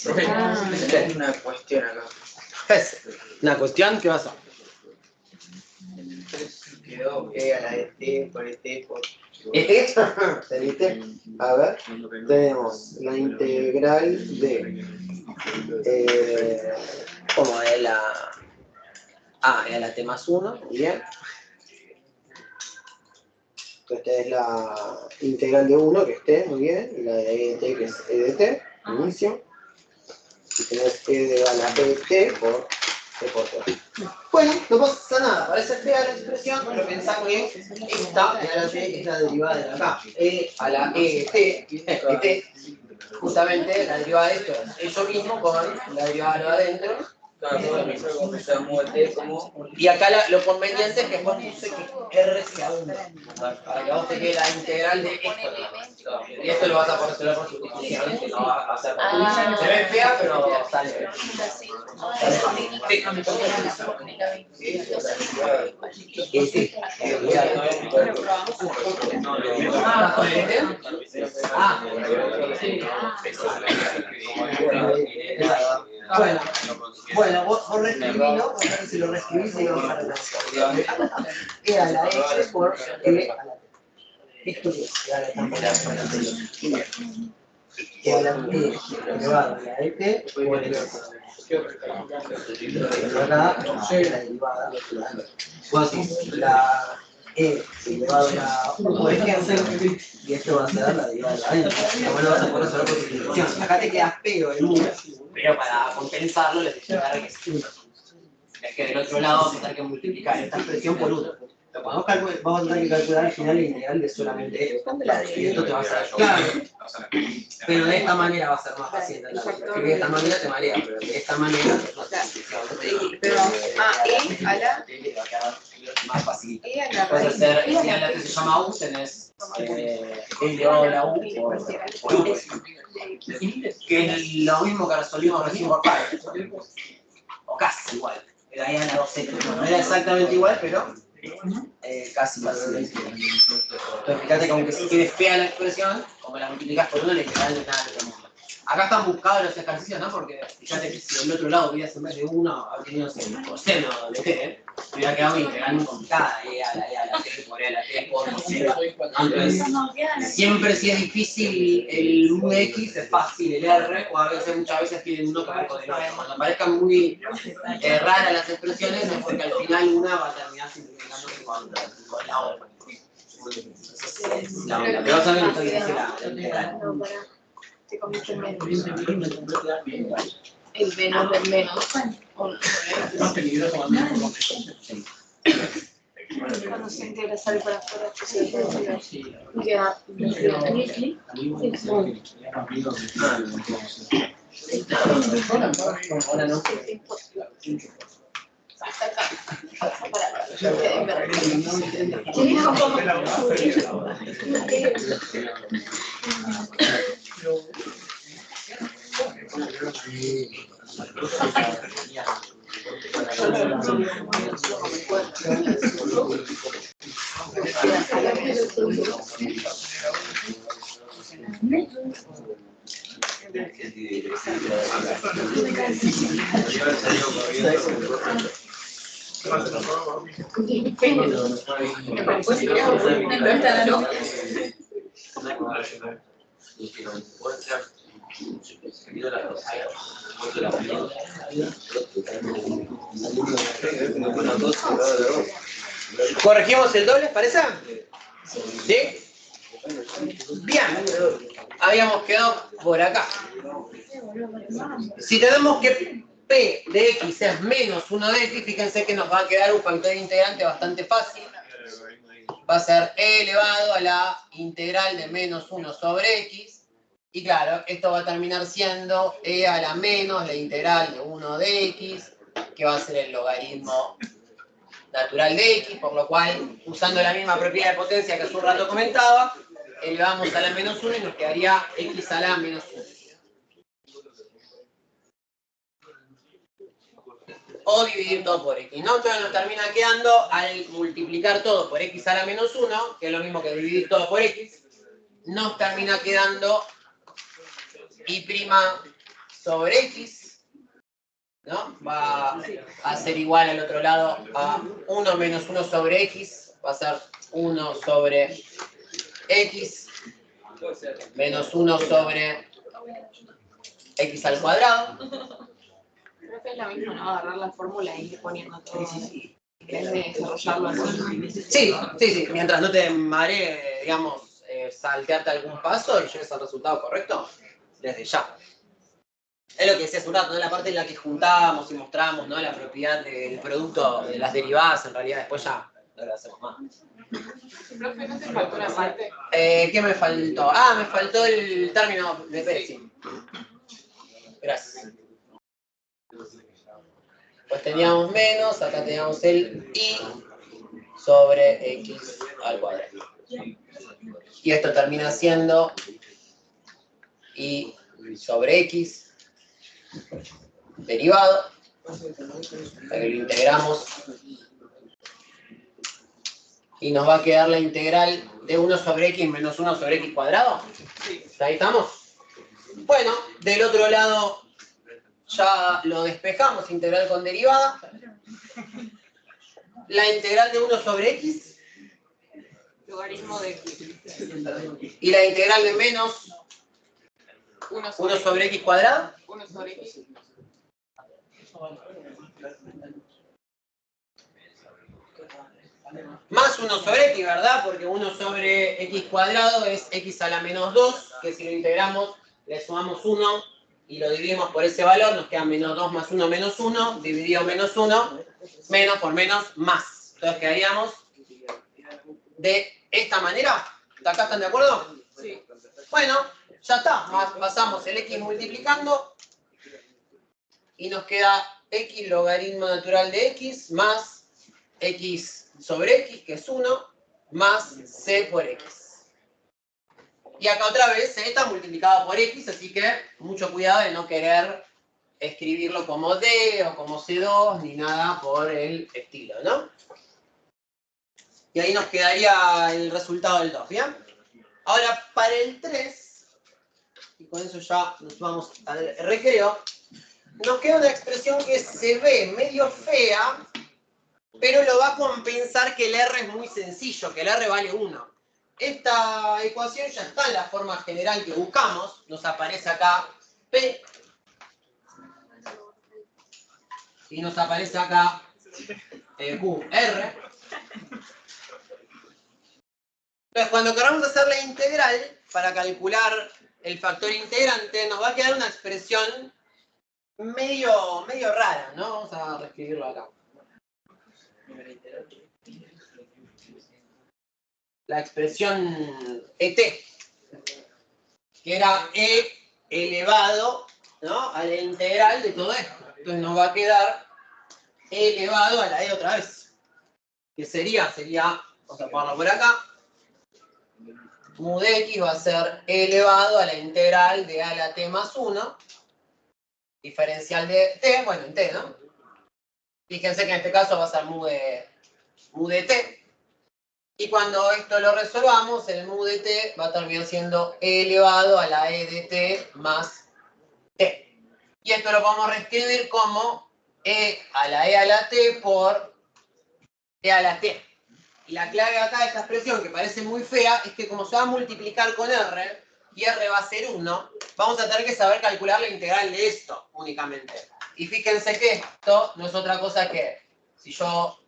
Profe, hay una cuestión acá. Es una cuestión, ¿qué pasa? Quedó E a la de T por ET por... ¿Viste? A ver, tenemos la integral de ¿Cómo es la...? Era la T más 1, muy bien. Esta es la integral de 1, que es T, muy bien. Y la de E de T, que es E de T, inicio. Y tenés E de a la E T por T por T. Bueno, no pasa nada, parece fea la expresión, pero pensá que esta E a la T es la derivada de acá. E a la E de T, justamente la derivada de esto es eso mismo con la derivada de lo de adentro. Y acá lo conveniente es que después puse que R sea 1, para que a vos te quede la integral de esto. Y esto lo vas a poder resolver por sustitución, que no va a ser. Se ve fea, pero sale. Bueno, vos reescribilo, si lo reescribís y lo vas a arreglar. E a la X por E a la T. Esto es, E a la T por E a la T elevado a la ET por el otro. Acá, la derivada. Vos decís, la E elevado a la U, por ejemplo, y esto va a ser la derivada de la adentro. Después lo vas a poder resolver por sustitución. Acá te queda feo el 1, pero para compensarlo le tienes que dar que es 1. Es que del otro lado vamos a tener que multiplicar esta expresión por 1. Pero cuando vamos a tener que calcular al final la integral de solamente esto. Y esto te va a ser claro. Pero de esta manera va a ser más fácil. Porque de esta manera te marea, pero de esta manera no te Pero E a la... más fácil. E a la Puedes raíz. hacer, si a la que se llama U, tenés E elevado a la U por U. Que es lo mismo que resolvimos recién por pi. O casi igual. Era ahí a la 2x. No era exactamente igual, pero casi entonces fíjate que aunque si quieres fea la expresión, como la multiplicas por 1, le queda de nada de mundo. Acá están buscados los ejercicios, ¿no? Porque fíjate que si del otro lado hubieras en vez de 1, habría tenido el coseno de T, hubiera quedado una integral muy complicada, E a la T por E a la T por coseno. Entonces, siempre si es difícil el U de X, es fácil el R, o a veces, muchas veces tienen uno que ver con el otro. Cuando parezcan muy raras las expresiones, es porque al final una va a terminar simplificándose con la otra. Pero vas a ver entonces la integral. Te comiste el menos. El menos del menos. Cuando se integra sale para afuera, queda Ahora no. hasta acá. Para ¿Corregimos el doble, parece? ¿Sí? Bien, habíamos quedado por acá. Si tenemos que P de X es menos 1 de X, fíjense que nos va a quedar un factor integrante bastante fácil. Va a ser E elevado a la integral de menos 1 sobre X. Y claro, esto va a terminar siendo E a la menos la integral de 1 de X, que va a ser el logaritmo natural de X, por lo cual, usando la misma propiedad de potencia que hace un rato comentaba, elevamos a la menos 1 y nos quedaría X a la menos 1. O dividir todo por X, ¿no? Entonces nos termina quedando, al multiplicar todo por X a la menos 1, que es lo mismo que dividir todo por X, nos termina quedando Y' sobre X, ¿no? Va a ser igual al otro lado a 1 menos 1 sobre X, va a ser 1 sobre X, menos 1 sobre x al cuadrado. Creo que es lo mismo, ¿no? Agarrar la fórmula y ir poniendo todo. En vez de desarrollarlo así. Sí. Mientras no te maree, digamos, saltearte algún paso y llegues al resultado correcto, desde ya. Es lo que decía hace un rato, ¿no? La parte en la que juntábamos y mostramos, ¿no? La propiedad del producto de las derivadas, en realidad después ya no lo hacemos más. Profe, ¿no te faltó una parte? ¿Qué me faltó? Me faltó el término de Pérez. Sí. Gracias. Pues teníamos menos, acá teníamos el y sobre x al cuadrado. Y esto termina siendo y sobre x derivado. Lo integramos. Y nos va a quedar la integral de 1 sobre x menos 1 sobre x cuadrado. ¿Ahí estamos? Bueno, del otro lado ya lo despejamos, integral con derivada. La integral de 1 sobre x. Logaritmo de x. Y la integral de menos 1 1 sobre x cuadrado. 1 sobre x. Más 1 sobre x, ¿verdad? Porque 1 sobre x cuadrado es x a la menos 2, que si lo integramos le sumamos 1 y lo dividimos por ese valor, nos queda menos 2 más 1 menos 1, dividido menos 1, menos por menos más. Entonces quedaríamos de esta manera. ¿De acá están de acuerdo? Sí. Bueno, ya está. Pasamos el x multiplicando y nos queda x logaritmo natural de x más x sobre x, que es 1, más c por x. Y acá otra vez c está multiplicado por x, así que mucho cuidado de no querer escribirlo como d o como c2, ni nada por el estilo, ¿no? Y ahí nos quedaría el resultado del 2, ¿bien? Ahora, para el 3, y con eso ya nos vamos al recreo, nos queda una expresión que se ve medio fea, pero lo va a compensar que el R es muy sencillo, que el R vale 1. Esta ecuación ya está en la forma general que buscamos. Nos aparece acá P. Y nos aparece acá Q, R. Entonces, cuando queramos hacer la integral, para calcular el factor integrante, nos va a quedar una expresión medio rara, ¿no? Vamos a reescribirlo acá. La expresión ET, que era E elevado, ¿no?, a la integral de todo esto. Entonces nos va a quedar E elevado a la E otra vez. Que sería, vamos a ponerlo por acá, mu de x va a ser E elevado a la integral de a a la t más 1, diferencial de t, bueno, en t, ¿no? Fíjense que en este caso va a ser mu de t. Y cuando esto lo resolvamos, el mu de t va a terminar siendo e elevado a la e de t más t. Y esto lo podemos reescribir como e a la t por e a la t. Y la clave acá de esta expresión, que parece muy fea, es que como se va a multiplicar con r, y r va a ser 1, vamos a tener que saber calcular la integral de esto únicamente. Y fíjense que esto no es otra cosa que, si yo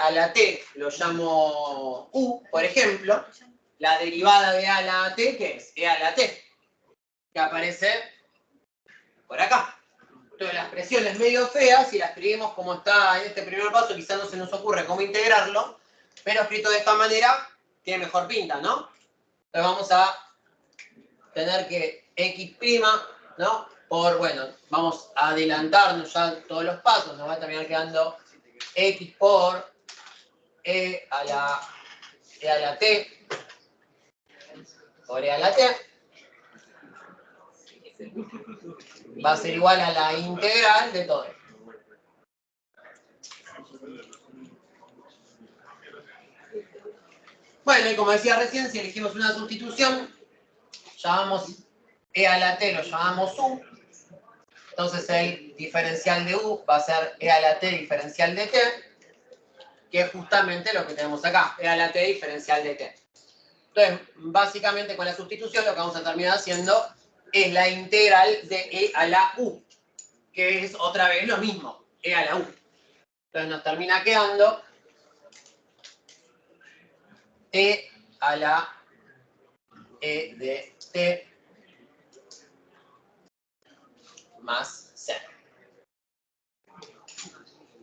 a la t lo llamo u, por ejemplo, la derivada de a a la t, ¿qué es? E a la t, que aparece por acá. Entonces la expresión es medio fea, si la escribimos como está en este primer paso, quizás no se nos ocurre cómo integrarlo, pero escrito de esta manera tiene mejor pinta, ¿no? Entonces vamos a tener que x', ¿no? Vamos a adelantarnos ya todos los pasos, nos va a terminar quedando x por e a la t por e a la t va a ser igual a la integral de todo esto. Bueno, y como decía recién, si elegimos una sustitución, llamamos e a la t, lo llamamos u. Entonces el diferencial de u va a ser e a la t diferencial de t, que es justamente lo que tenemos acá, e a la t diferencial de t. Entonces, básicamente con la sustitución lo que vamos a terminar haciendo es la integral de e a la u, que es otra vez lo mismo, e a la u. Entonces nos termina quedando e a la e de t más c.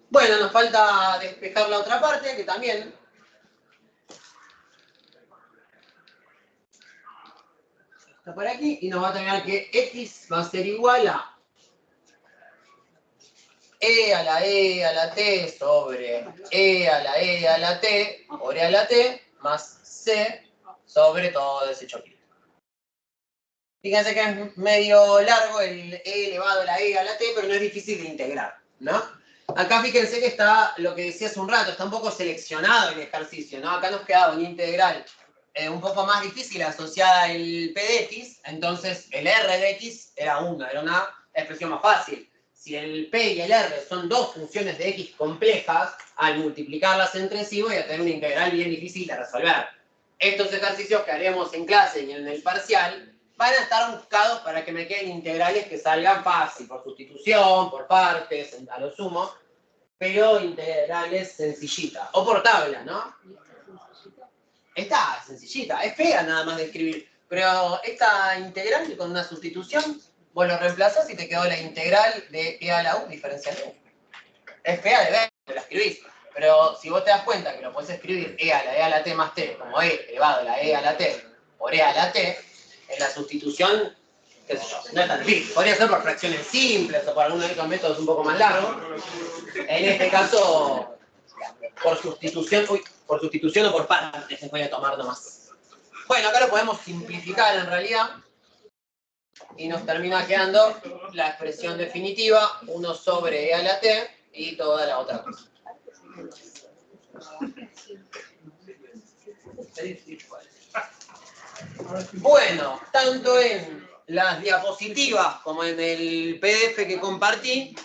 Bueno, nos falta despejar la otra parte, que también está por aquí, y nos va a terminar que x va a ser igual a e a la t sobre e a la t por e a la t más c sobre todo ese choquito. Fíjense que es medio largo el e elevado a la e a la t, pero no es difícil de integrar, ¿no? Acá fíjense que está lo que decía hace un rato, está un poco seleccionado el ejercicio, ¿no? Acá nos quedaba una integral un poco más difícil asociada al p de x, entonces el r de x era 1, era una expresión más fácil. Si el p y el r son dos funciones de x complejas, al multiplicarlas entre sí voy a tener una integral bien difícil de resolver. Estos ejercicios que haremos en clase y en el parcial van a estar buscados para que me queden integrales que salgan fácil, por sustitución, por partes, a lo sumo, pero integrales sencillitas, o por tabla, ¿no? Esta sencillita, es fea nada más de escribir, pero esta integral con una sustitución, vos lo reemplazás y te quedó la integral de e a la u diferencial de u. Es fea de ver, te la escribís, pero si vos te das cuenta que lo podés escribir e a la t más t como e elevado a la e a la t por e a la t, en la sustitución, qué sé yo, no es tan difícil. Podría ser por fracciones simples o por algunos de estos métodos un poco más largos. En este caso, por sustitución o por partes se puede tomar nomás. Bueno, acá lo podemos simplificar en realidad y nos termina quedando la expresión definitiva, 1 sobre e a la t y toda la otra cosa. Bueno, tanto en las diapositivas como en el PDF que compartí,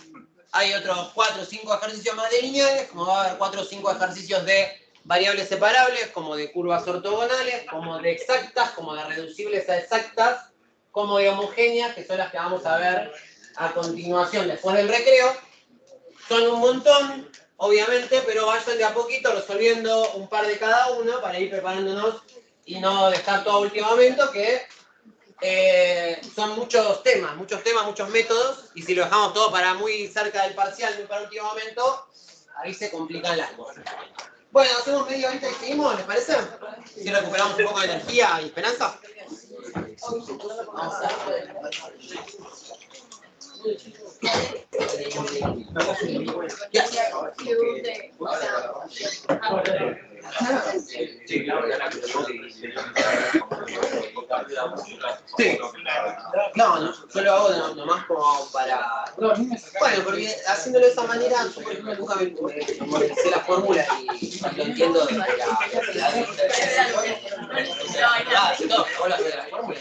hay otros 4 o 5 ejercicios más de lineales, como va a haber 4 o 5 ejercicios de variables separables, como de curvas ortogonales, como de exactas, como de reducibles a exactas, como de homogéneas, que son las que vamos a ver a continuación después del recreo. Son un montón, obviamente, pero vayan de a poquito resolviendo un par de cada uno para ir preparándonos y no dejar todo a último momento, que son muchos temas, muchos métodos, y si lo dejamos todo para muy cerca del parcial, muy para último momento, ahí se complican las cosas. Bueno, hacemos media horita y seguimos, ¿les parece? Si recuperamos un poco de energía y esperanza. Vamos a ver. Sí. No, yo lo hago nomás como para... Bueno, porque haciéndolo de esa manera, yo por ejemplo nunca me sé la fórmula y lo entiendo desde la sí, todo, vos lo haces de la fórmula.